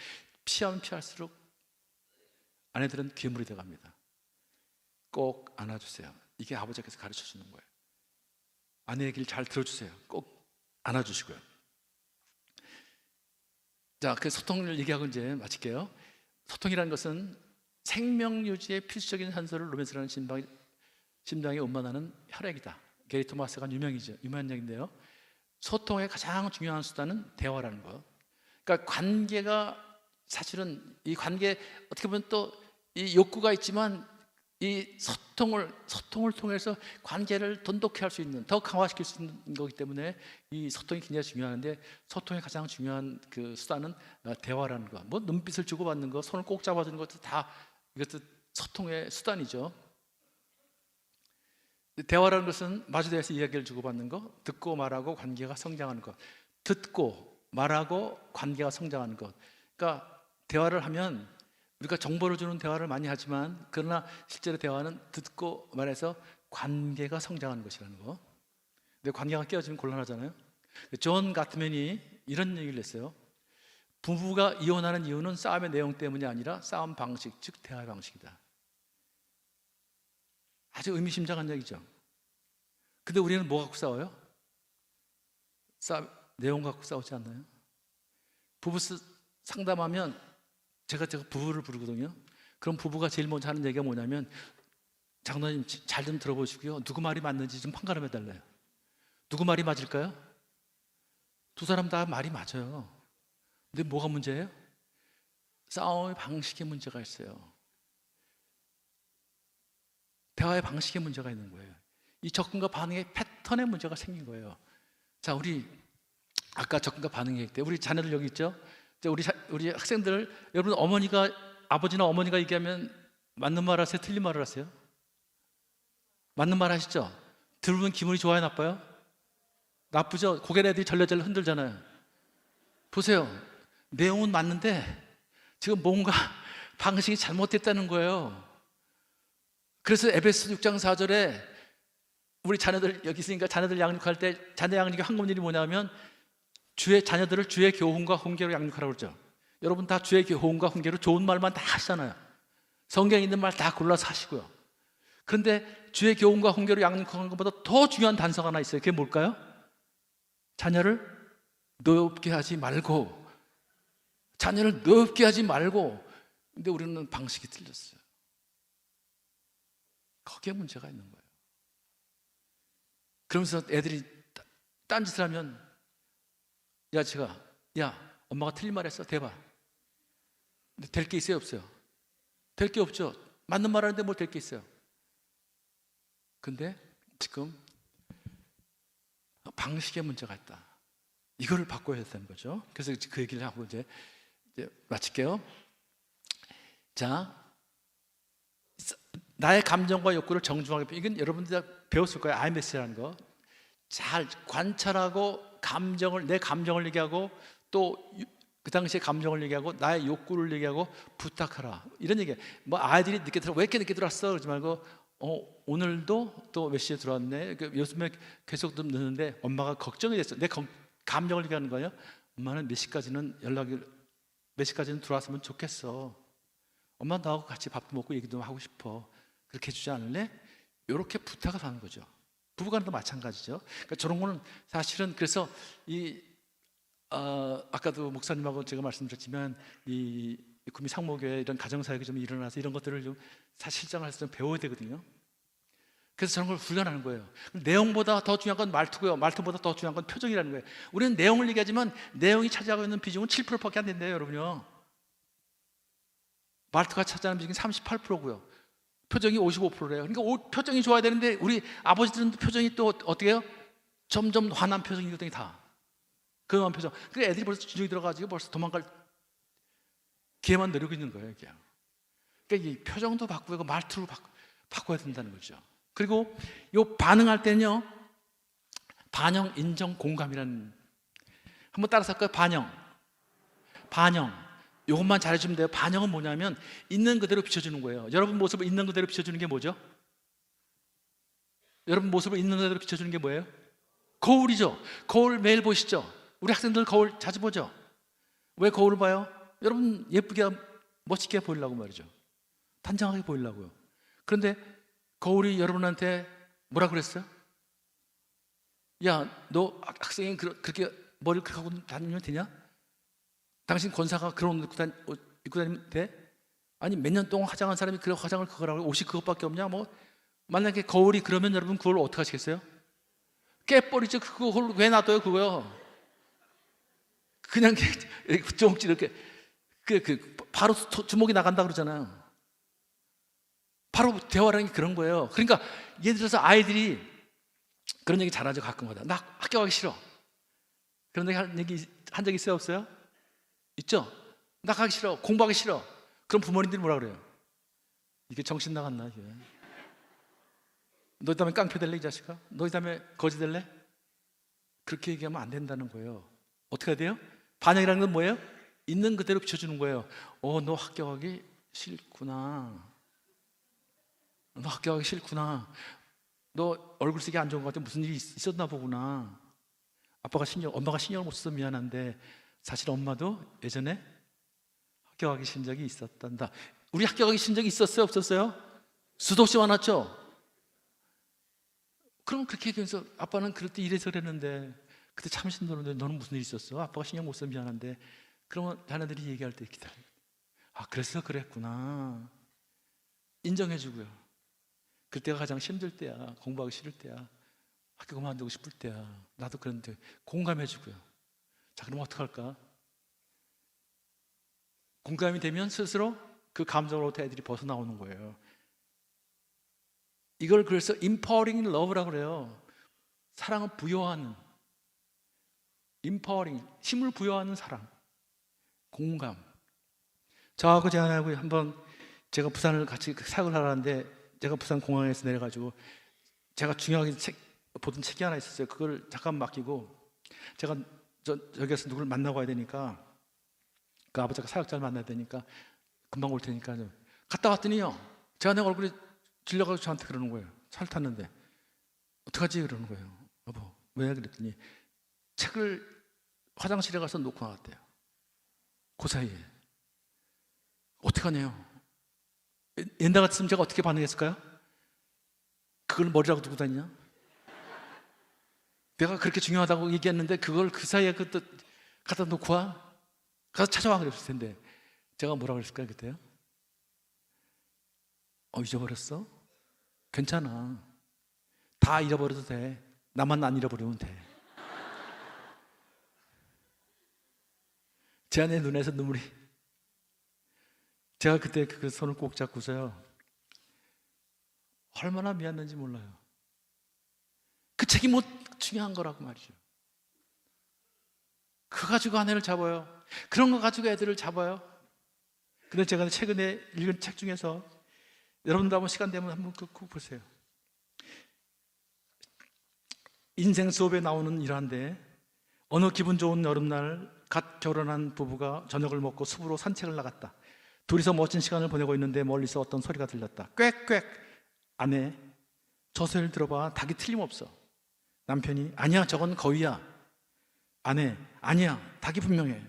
피하면 피할수록 아내들은 괴물이 되어갑니다. 꼭 안아주세요. 이게 아버지께서 가르쳐 주는 거예요. 아내 얘기를 잘 들어주세요. 꼭 안아주시고요. 자, 그 소통을 얘기하고 이제 마칠게요. 소통이라는 것은 생명 유지의 필수적인 산소를 로맨스라는 심장에 운반하는 혈액이다. 게리 토마스가 유명한 얘기인데요. 소통의 가장 중요한 수단은 대화라는 거. 그러니까 관계가 사실은 이 관계 어떻게 보면 또 이 욕구가 있지만 이 소통을 통해서 관계를 돈독히 할 수 있는, 더 강화시킬 수 있는 거기 때문에 이 소통이 굉장히 중요한데, 소통의 가장 중요한 그 수단은 대화라는 거. 뭐 눈빛을 주고받는 거, 손을 꼭 잡아주는 것도 다 이것도 소통의 수단이죠. 대화라는 것은 마주대해서 이야기를 주고받는 거, 듣고 말하고 관계가 성장하는 것. 듣고 말하고 관계가 성장하는 것. 그러니까 대화를 하면 우리가 정보를 주는 대화를 많이 하지만, 그러나 실제로 대화는 듣고 말해서 관계가 성장하는 것이라는 거. 근데 관계가 깨어지면 곤란하잖아요. 존 가트맨이 이런 얘기를 했어요. 부부가 이혼하는 이유는 싸움의 내용 때문이 아니라 싸움 방식, 즉 대화 방식이다. 아주 의미심장한 얘기죠. 근데 우리는 뭐 갖고 싸워요? 내용 갖고 싸우지 않나요? 부부 상담하면 제가 부부를 부르거든요. 그럼 부부가 제일 먼저 하는 얘기가 뭐냐면, 장로님 잘 좀 들어보시고요, 누구 말이 맞는지 좀 판가름해 달래요. 누구 말이 맞을까요? 두 사람 다 말이 맞아요. 근데 뭐가 문제예요? 싸움의 방식에 문제가 있어요. 대화의 방식에 문제가 있는 거예요. 이 접근과 반응의 패턴에 문제가 생긴 거예요. 자, 우리 아까 접근과 반응 얘기 때 우리 자녀들 여기 있죠? 우리 학생들, 여러분 아버지나 어머니가 얘기하면 맞는 말 하세요? 틀린 말을 하세요? 맞는 말 하시죠? 들으면 기분이 좋아요? 나빠요? 나쁘죠? 고개를 애들이 절레절레 흔들잖아요. 보세요. 내용은 맞는데 지금 뭔가 방식이 잘못됐다는 거예요. 그래서 에베소 6장 4절에 우리 자녀들 여기 있으니까 자녀들 양육할 때 자녀 양육의 한 일이 뭐냐면 자녀들을 주의 교훈과 훈계로 양육하라고 그러죠. 여러분 다 주의 호응과 훈계로 좋은 말만 다 하시잖아요. 성경에 있는 말 다 골라서 하시고요. 그런데 주의 교훈과 훈계로 양육하는 것보다 더 중요한 단서가 하나 있어요. 그게 뭘까요? 자녀를 노엽게 하지 말고, 자녀를 노엽게 하지 말고. 근데 우리는 방식이 틀렸어요. 거기에 문제가 있는 거예요. 그러면서 애들이 딴짓을 하면, 야 엄마가 틀린 말 했어, 대봐. 근데 될 게 있어요, 없어요? 될 게 없죠. 맞는 말 하는데 뭘 될 게 있어요? 근데 지금 방식에 문제가 있다. 이거를 바꿔야 되는 거죠. 그래서 그 얘기를 하고 이제 마칠게요. 자, 나의 감정과 욕구를 정중하게, 이건 여러분들 배웠을 거예요. IMS라는 거. 잘 관찰하고 내 감정을 얘기하고, 또 그 당시에 감정을 얘기하고, 나의 욕구를 얘기하고, 부탁하라. 이런 얘기. 뭐 아이들이 늦게 들어, 왜 이렇게 늦게 들어왔어? 그러지 말고, 오늘도 또 몇 시에 들어왔네. 요즘에 계속 좀 늦는데 엄마가 걱정이 됐어. 내 감정을 얘기하는 거예요. 엄마는 몇 시까지는 몇 시까지는 들어왔으면 좋겠어. 엄마 나하고 같이 밥도 먹고 얘기도 하고 싶어. 그렇게 해주지 않을래? 이렇게 부탁을 하는 거죠. 부부간도 마찬가지죠. 그러니까 저런 거는 사실은, 그래서 아까도 목사님하고 제가 말씀드렸지만, 이 구미 상목교회 이런 가정사역이 좀 일어나서 이런 것들을 좀 실장할 때 좀 배워야 되거든요. 그래서 저런 걸 훈련하는 거예요. 내용보다 더 중요한 건 말투고요. 말투보다 더 중요한 건 표정이라는 거예요. 우리는 내용을 얘기하지만 내용이 차지하고 있는 비중은 7%밖에 안 된대요, 여러분요. 말투가 차지하는 비중이 38%고요. 표정이 55%래요. 그러니까 표정이 좋아야 되는데, 우리 아버지들은 표정이 또 어떻게 해요? 점점 화난 표정이거든요, 다. 근엄한 표정. 그러니까 애들이 벌써 주눅이 들어가지고 벌써 도망갈 기회만 노리고 있는 거예요, 이게. 그러니까 이 표정도 바꾸고 말투를 바꿔야 된다는 거죠. 그리고 요 반응할 때는요, 반영, 인정, 공감이라는, 한번 따라서 할까요? 반영. 이것만 잘해주면 돼요. 반영은 뭐냐면 있는 그대로 비춰주는 거예요. 여러분 모습을 있는 그대로 비춰주는 게 뭐죠? 여러분 모습을 있는 그대로 비춰주는 게 뭐예요? 거울이죠. 거울 매일 보시죠. 우리 학생들 거울 자주 보죠. 왜 거울을 봐요? 여러분 예쁘게 멋지게 보이려고 말이죠. 단정하게 보이려고요. 그런데 거울이 여러분한테 뭐라 그랬어요? 야, 너 학생이 그렇게 머리를 그렇게 하고 다니면 되냐? 당신 권사가 그런 옷 입고 다니면 돼? 아니 몇 년 동안 화장한 사람이 그런 화장을 그거라고, 옷이 그것밖에 없냐? 뭐 만약에 거울이 그러면 여러분 그걸 어떻게 하시겠어요? 깨버리죠. 그걸 왜 놔둬요, 그거요? 그냥 조금씩 이렇게 바로 주먹이 나간다 그러잖아요. 바로 대화라는 게 그런 거예요. 그러니까 예를 들어서 아이들이 그런 얘기 잘하죠. 가끔마다 나 학교 가기 싫어. 그런 얘기 한 적 있어요, 없어요? 있죠? 나 가기 싫어, 공부하기 싫어. 그럼 부모님들이 뭐라 그래요? 이게 정신 나갔나 이게? 너 다음에 깡패 될래 이 자식아? 너 다음에 거지 될래? 그렇게 얘기하면 안 된다는 거예요. 어떻게 해야 돼요? 반영이라는 건 뭐예요? 있는 그대로 비춰주는 거예요. 너 학교 가기 싫구나. 너 학교 가기 싫구나. 너 얼굴 색이 안 좋은 것 같아. 무슨 일이 있었나 보구나. 엄마가 신경을 못 써서 미안한데 사실 엄마도 예전에 학교 가기 싫은 적이 있었단다. 우리 학교 가기 싫은 적이 있었어요, 없었어요? 수도 없이 많았죠. 그럼 그렇게 얘기해서 아빠는 그럴 때 이래서 그랬는데, 그때 참 힘들었는데 너는 무슨 일 있었어? 아빠가 신경 못 써서 미안한데. 그러면 자녀들이 얘기할 때 기다려. 그래서 그랬구나. 인정해주고요. 그때가 가장 힘들 때야. 공부하기 싫을 때야. 학교 그만두고 싶을 때야. 나도 그런데 공감해주고요. 자, 그럼 어떡할까? 공감이 되면 스스로 그 감정으로부터 애들이 벗어나오는 거예요. 이걸 그래서 empowering love라고 그래요. 사랑을 부여하는, empowering, 힘을 부여하는 사랑, 공감. 저하고 제안하고 한번 제가 부산을 같이 사역을 하는데, 제가 부산 공항에서 내려가지고 제가 중요하게 보던 책이 하나 있었어요. 그걸 잠깐 맡기고 제가 저기에서 누굴 만나고 와야 되니까, 그 아버지가 사역자를 만나야 되니까 금방 올 테니까 갔다 왔더니요, 제가 내 얼굴이 질려가지고 저한테 그러는 거예요. 차를 탔는데 어떡하지? 그러는 거예요. 여보 왜? 그랬더니 책을 화장실에 가서 놓고 나왔대요. 그 사이에. 어떡하네요. 옛날 같으면 제가 어떻게 반응했을까요? 그걸 머리라고 두고 다니냐? 내가 그렇게 중요하다고 얘기했는데 그걸 그 사이에 그또 갖다 놓고 와? 가서 찾아와 그랬을 텐데 제가 뭐라고 그랬을까요 그때요? 잊어버렸어? 괜찮아. 다 잃어버려도 돼. 나만 안 잃어버리면 돼. 제 아내 눈에서 눈물이, 제가 그때 그 손을 꼭 잡고서요 얼마나 미안한지 몰라요. 그 책이 뭐 중요한 거라고 말이죠. 그거 가지고 아내를 잡아요. 그런 거 가지고 애들을 잡아요. 근데 제가 최근에 읽은 책 중에서 여러분도 한번 시간 되면 한번 꼭 보세요. 인생 수업에 나오는 일화인데 어느 기분 좋은 여름날 갓 결혼한 부부가 저녁을 먹고 숲으로 산책을 나갔다. 둘이서 멋진 시간을 보내고 있는데 멀리서 어떤 소리가 들렸다. 꽥꽥. 아내, 저 소리를 들어봐. 닭이 틀림없어. 남편이 아니야 저건 거위야. 아내, 아니야 닭이 분명해.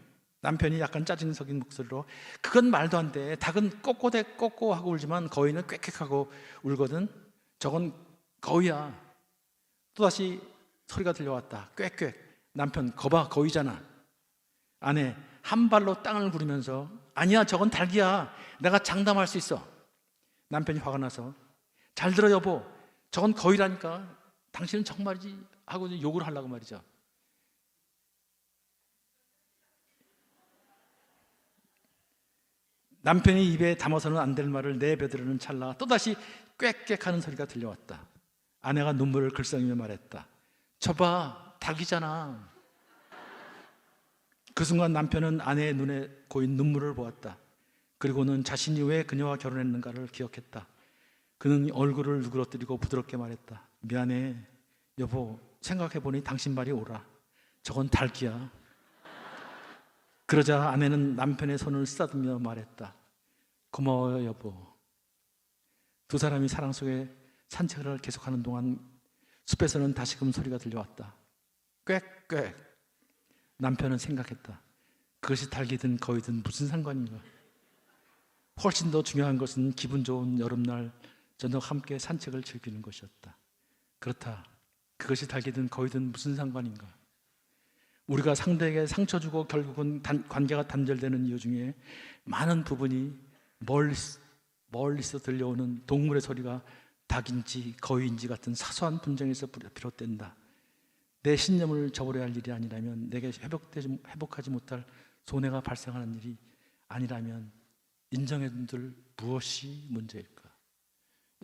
남편이 약간 짜증 섞인 목소리로 그건 말도 안 돼. 닭은 꼬꼬대 꼬꼬 하고 울지만 거위는 꽥꽥하고 울거든. 저건 거위야. 또다시 소리가 들려왔다. 꽥꽥. 남편, 거봐 거위잖아. 아내, 한 발로 땅을 구르면서 아니야 저건 닭이야. 내가 장담할 수 있어. 남편이 화가 나서 잘 들어 여보, 저건 거위라니까. 당신은 정말이지 하고 욕을 하려고 말이죠. 남편이 입에 담아서는 안 될 말을 내뱉으려는 찰나 또다시 꽥꽥하는 소리가 들려왔다. 아내가 눈물을 글썽이며 말했다. 저봐 닭이잖아. 그 순간 남편은 아내의 눈에 고인 눈물을 보았다. 그리고는 자신이 왜 그녀와 결혼했는가를 기억했다. 그는 얼굴을 누그러뜨리고 부드럽게 말했다. 미안해 여보, 생각해보니 당신 말이 옳아. 저건 닭이야. 그러자 아내는 남편의 손을 쓰다듬며 말했다. 고마워요 여보. 두 사람이 사랑 속에 산책을 계속하는 동안 숲에서는 다시금 소리가 들려왔다. 꽥꽥. 남편은 생각했다. 그것이 닭이든 거위든 무슨 상관인가. 훨씬 더 중요한 것은 기분 좋은 여름날 저녁 함께 산책을 즐기는 것이었다. 그렇다. 그것이 닭이든 거위든 무슨 상관인가. 우리가 상대에게 상처 주고 결국은 관계가 단절되는 이유 중에 많은 부분이 멀리서 들려오는 동물의 소리가 닭인지 거위인지 같은 사소한 분쟁에서 비롯된다. 내 신념을 저버려야 할 일이 아니라면, 내게 회복하지 못할 손해가 발생하는 일이 아니라면 인정해둔들 무엇이 문제일까?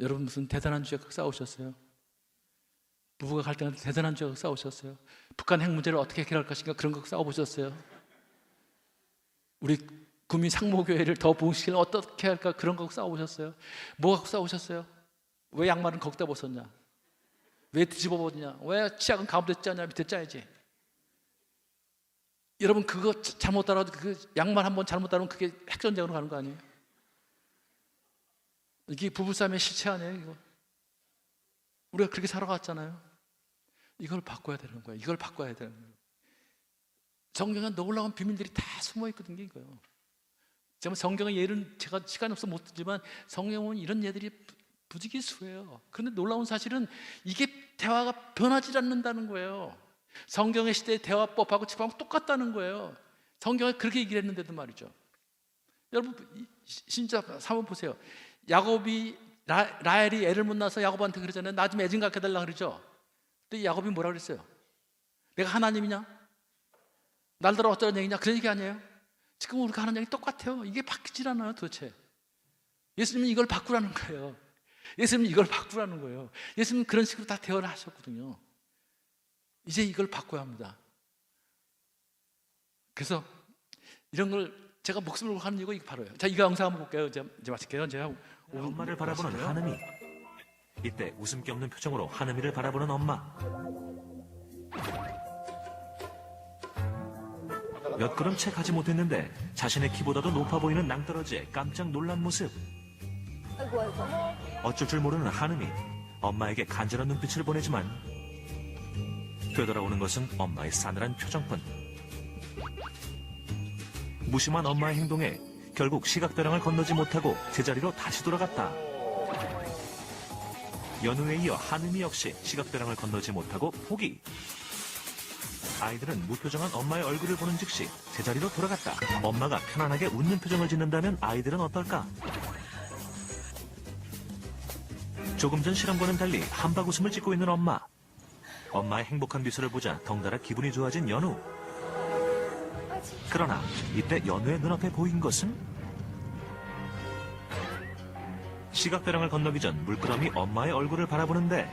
여러분 무슨 대단한 주제가 싸우셨어요? 부부가 갈등할 때 대단한 주제가 싸우셨어요? 북한 핵 문제를 어떻게 해결할 것인가 그런 거 싸워보셨어요? 우리 구미 상모교회를 더 부흥시키려면 어떻게 할까 그런 거 싸워보셨어요? 뭐 갖고 싸우셨어요? 왜 양말은 거기다 벗었냐? 왜 뒤집어 벗냐? 왜 치약은 가운데 짜냐? 밑에 짜야지. 여러분 그거 잘못 따라도 그 양말 한번 잘못 따르면 그게 핵전쟁으로 가는 거 아니에요? 이게 부부싸움의 실체 아니에요 이거? 우리가 그렇게 살아갔잖아요. 이걸 바꿔야 되는 거예요. 이걸 바꿔야 되는 거예요. 성경에 놀라운 비밀들이 다 숨어 있거든요 이거요. 정말 성경의 예는 제가 시간이 없어서 못 듣지만 성경은 이런 예들이 부지기수예요. 그런데 놀라운 사실은 이게 대화가 변하지 않는다는 거예요. 성경의 시대의 대화법하고 지금 똑같다는 거예요. 성경에 그렇게 얘기를 했는데도 말이죠. 여러분 진짜 한번 보세요. 야곱이 라헬이 애를 못 낳아서 야곱한테 그러잖아요. 나 좀 애 좀 갖게 달라 그러죠. 근데 야곱이 뭐라 그랬어요? 내가 하나님이냐? 날더러 어쩌는 얘기냐? 그런 얘기 아니에요? 지금 우리가 하는 얘기 똑같아요. 이게 바뀌질 않아요 도대체. 예수님은 이걸 바꾸라는 거예요. 예수님은 이걸 바꾸라는 거예요. 예수님은 그런 식으로 다 대화를 하셨거든요. 이제 이걸 바꿔야 합니다. 그래서 이런 걸 제가 목숨을 걸고 하는 이유가 이거 바로예요. 자, 이거 영상 한번 볼게요. 이제 마칠게요. 제가 엄마를 바라보는 하느미. 이때 웃음기 없는 표정으로 하느미를 바라보는 엄마. 몇 걸음 채 가지 못했는데 자신의 키보다도 높아 보이는 낭떠러지에 깜짝 놀란 모습. 아이고 아이고. 어쩔 줄 모르는 하느미. 엄마에게 간절한 눈빛을 보내지만 되돌아오는 것은 엄마의 싸늘한 표정뿐. 무심한 엄마의 행동에 결국 시각배랑을 건너지 못하고 제자리로 다시 돌아갔다. 연우에 이어 한음이 역시 시각배랑을 건너지 못하고 포기. 아이들은 무표정한 엄마의 얼굴을 보는 즉시 제자리로 돌아갔다. 엄마가 편안하게 웃는 표정을 짓는다면 아이들은 어떨까? 조금 전 실험과는 달리 한박 웃음을 짓고 있는 엄마. 엄마의 행복한 미소를 보자 덩달아 기분이 좋아진 연우. 그러나 이때 연우의 눈앞에 보인 것은 시각배랑을 건너기 전 물끄러미 엄마의 얼굴을 바라보는데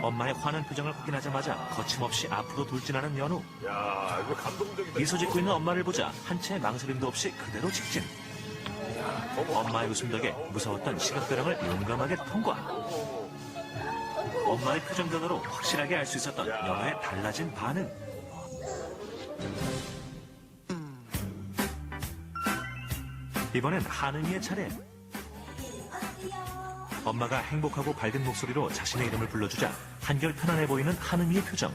엄마의 화난 표정을 확인하자마자 거침없이 앞으로 돌진하는 연우. 야, 이거 감동적이다. 미소 짓고 있는 엄마를 보자 한 채의 망설임도 없이 그대로 직진. 엄마의 웃음 덕에 무서웠던 시각배랑을 용감하게 통과. 엄마의 표정 변화로 확실하게 알 수 있었던 연우의 달라진 반응. 이번엔 한은이의 차례. 엄마가 행복하고 밝은 목소리로 자신의 이름을 불러주자 한결 편안해 보이는 한은이의 표정.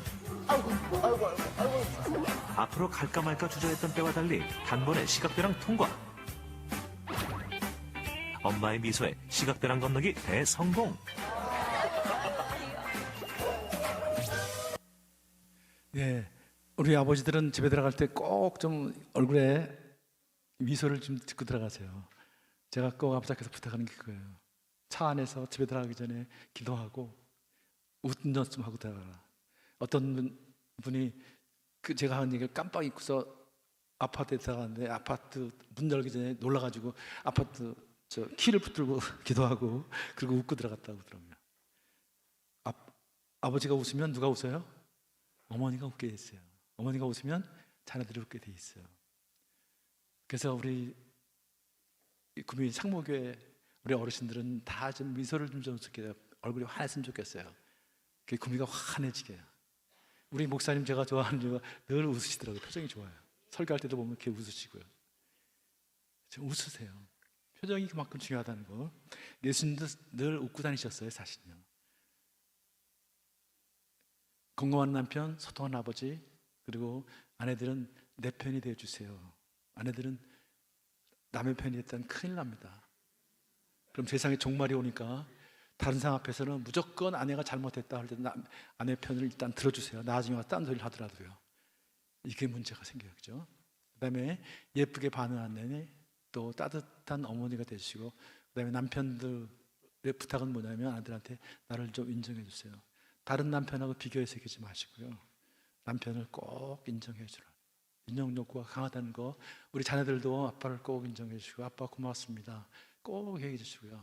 아이고, 아이고, 아이고, 아이고. 앞으로 갈까 말까 주저했던 때와 달리 단번에 시각배랑 통과. 엄마의 미소에 시각배랑 건너기 대성공. 네, 우리 아버지들은 집에 들어갈 때 꼭 좀 얼굴에 미소를 좀 짓고 들어가세요. 제가 꼭 앞장에서 부탁하는 게 그거예요. 차 안에서 집에 들어가기 전에 기도하고 웃는 좀 하고 들어가라. 어떤 분이 제가 한 얘기를 깜빡 잊고서 아파트에 들어갔는데 아파트 문 열기 전에 놀라가지고 아파트 키를 붙들고 기도하고 그리고 웃고 들어갔다고 그러더라고요. 아버지가 웃으면 누가 웃어요? 어머니가 웃게 돼 있어요. 어머니가 웃으면 자녀들이 웃게 돼 있어요. 그래서 우리 구미 창모교회 우리 어르신들은 다 좀 미소를 좀 좋게 얼굴이 환했으면 좋겠어요. 그 구미가 환해지게. 우리 목사님 제가 좋아하는 이유가 늘 웃으시더라고요. 표정이 좋아요. 설교할 때도 보면 이렇게 웃으시고요. 좀 웃으세요. 표정이 그만큼 중요하다는 거. 예수님도 늘 웃고 다니셨어요, 사실은요. 건강한 남편, 소통한 아버지, 그리고 아내들은 내 편이 되어주세요. 아내들은 남의 편이 됐다면 큰일 납니다. 그럼 세상에 종말이 오니까 다른 사람 앞에서는 무조건 아내가 잘못했다 할 때 아내 편을 일단 들어주세요. 나중에 와서 딴 소리를 하더라도요. 이게 문제가 생겨요. 그죠? 그 다음에 예쁘게 반응한 내내 또 따뜻한 어머니가 되시고, 그 다음에 남편들의 부탁은 뭐냐면 아들한테 나를 좀 인정해 주세요. 다른 남편하고 비교해서 얘기하지 마시고요. 남편을 꼭 인정해 주라. 인정 욕구가 강하다는 거, 우리 자녀들도 아빠를 꼭 인정해 주시고, 아빠 고맙습니다 꼭 얘기해 주시고요.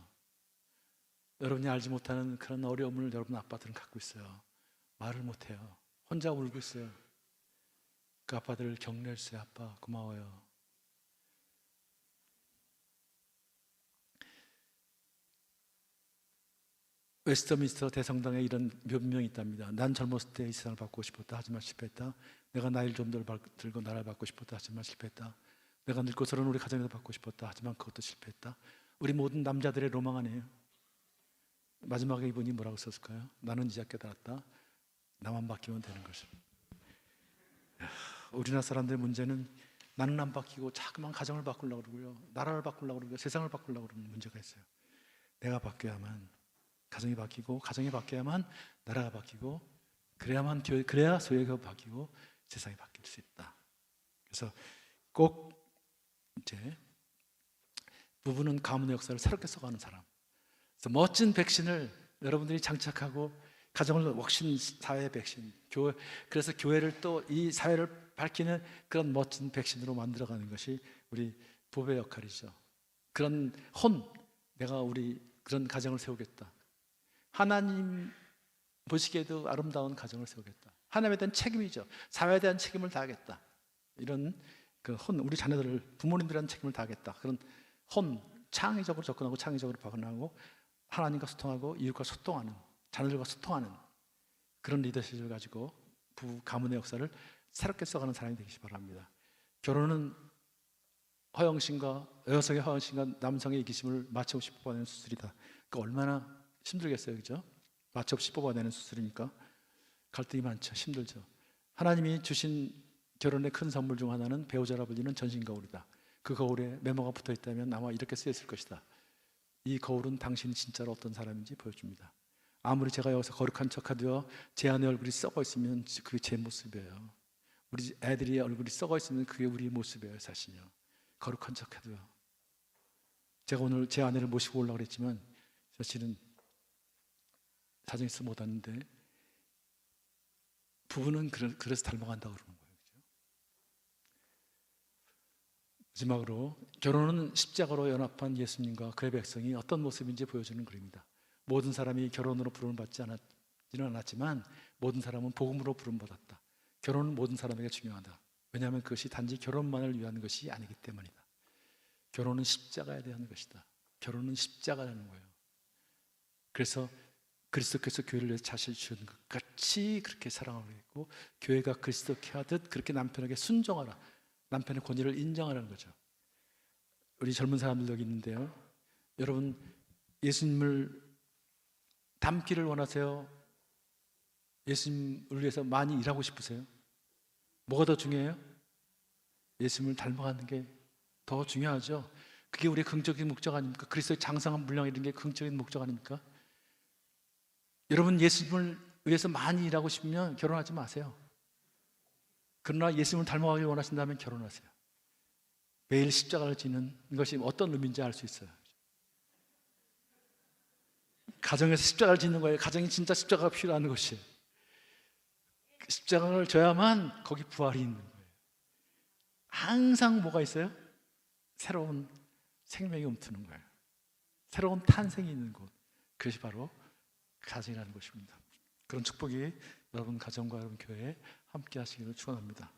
여러분이 알지 못하는 그런 어려움을 여러분 아빠들은 갖고 있어요. 말을 못해요. 혼자 울고 있어요. 그 아빠들을 격려해 주세요. 아빠 고마워요. 웨스트민스터 대성당에 이런 묘명이 있답니다. 난 젊었을 때 이 세상을 바꾸고 싶었다 하지만 실패했다. 내가 나이를 좀 더 들고 나라를 바꾸고 싶었다 하지만 실패했다. 내가 늙고서는 우리 가정에서 바꾸고 싶었다 하지만 그것도 실패했다. 우리 모든 남자들의 로망 아니에요? 마지막에 이분이 뭐라고 썼을까요? 나는 이제 깨달았다. 나만 바뀌면 되는 것을. 우리나라 사람들의 문제는 나는 안 바뀌고 자꾸만 가정을 바꾸려고 그러고요. 나라를 바꾸려고 그러고 세상을 바꾸려고 그러는 문제가 있어요. 내가 바뀌어야만 가정이 바뀌고, 가정이 바뀌어야만 나라가 바뀌고, 그래야 소유가 바뀌고 세상이 바뀔 수 있다. 그래서 꼭 이제 부부는 가문의 역사를 새롭게 써가는 사람. 그래서 멋진 백신을 여러분들이 장착하고 가정을 웍신 사회 백신, 그래서 교회를 또 이 사회를 밝히는 그런 멋진 백신으로 만들어가는 것이 우리 부부의 역할이죠. 그런 내가 우리 그런 가정을 세우겠다. 하나님 보시기에도 아름다운 가정을 세우겠다. 하나님에 대한 책임이죠. 사회에 대한 책임을 다하겠다. 이런 우리 자녀들을 부모님들에 대한 책임을 다하겠다. 그런 창의적으로 접근하고 창의적으로 발언하고 하나님과 소통하고 이웃과 소통하는, 자녀들과 소통하는 그런 리더십을 가지고 부부 가문의 역사를 새롭게 써가는 사람이 되기 바랍니다. 결혼은 여성의 허영심과 남성의 이기심을 맞춰없이 뽑아내는 수술이다. 그러니까 얼마나 힘들겠어요, 그죠? 맞춰없이 뽑아내는 수술이니까 갈등이 많죠, 힘들죠. 하나님이 주신 결혼의 큰 선물 중 하나는 배우자라 불리는 전신 거울이다. 그 거울에 메모가 붙어 있다면 아마 이렇게 쓰였을 것이다. 이 거울은 당신이 진짜로 어떤 사람인지 보여줍니다. 아무리 제가 여기서 거룩한 척하되어 제 안의 얼굴이 썩어 있으면 그게 제 모습이에요. 우리 애들이 얼굴이 썩어 있으면 그게 우리 모습이에요. 사실요. 거룩한 척해도요. 제가 오늘 제 아내를 모시고 오려고 그랬지만 사실은 사정에서 못 왔는데 부부는 그래서 닮아간다고 그러는 거예요. 그렇죠? 마지막으로 결혼은 십자가로 연합한 예수님과 그의 백성이 어떤 모습인지 보여주는 글입니다. 모든 사람이 결혼으로 부름을 받지 않지는 않았지만 모든 사람은 복음으로 부름받았다. 결혼은 모든 사람에게 중요하다. 왜냐하면 그것이 단지 결혼만을 위한 것이 아니기 때문이다. 결혼은 십자가에 대한 것이다. 결혼은 십자가라는 거예요. 그래서 그리스도께서 교회를 위해서 자신을 주는 것 같이 그렇게 사랑하고 있고, 교회가 그리스도께 하듯 그렇게 남편에게 순종하라. 남편의 권위를 인정하라는 거죠. 우리 젊은 사람들 여기 있는데요, 여러분 예수님을 닮기를 원하세요? 예수님을 위해서 많이 일하고 싶으세요? 뭐가 더 중요해요? 예수님을 닮아가는 게 더 중요하죠. 그게 우리의 긍정적인 목적 아닙니까? 그리스도의 장성한 분량 이런 게 긍정적인 목적 아닙니까? 여러분 예수님을 위해서 많이 일하고 싶으면 결혼하지 마세요. 그러나 예수님을 닮아가길 원하신다면 결혼하세요. 매일 십자가를 지는 것이 어떤 의미인지 알 수 있어요. 가정에서 십자가를 짓는 거예요. 가정이 진짜 십자가가 필요한 것이에요. 십자가를 져야만 거기 부활이 있는 거예요. 항상 뭐가 있어요? 새로운 생명이 움트는 거예요. 새로운 탄생이 있는 곳, 그것이 바로 가정이라는 것입니다. 그런 축복이 여러분 가정과 여러분 교회에 함께 하시기를 축원합니다.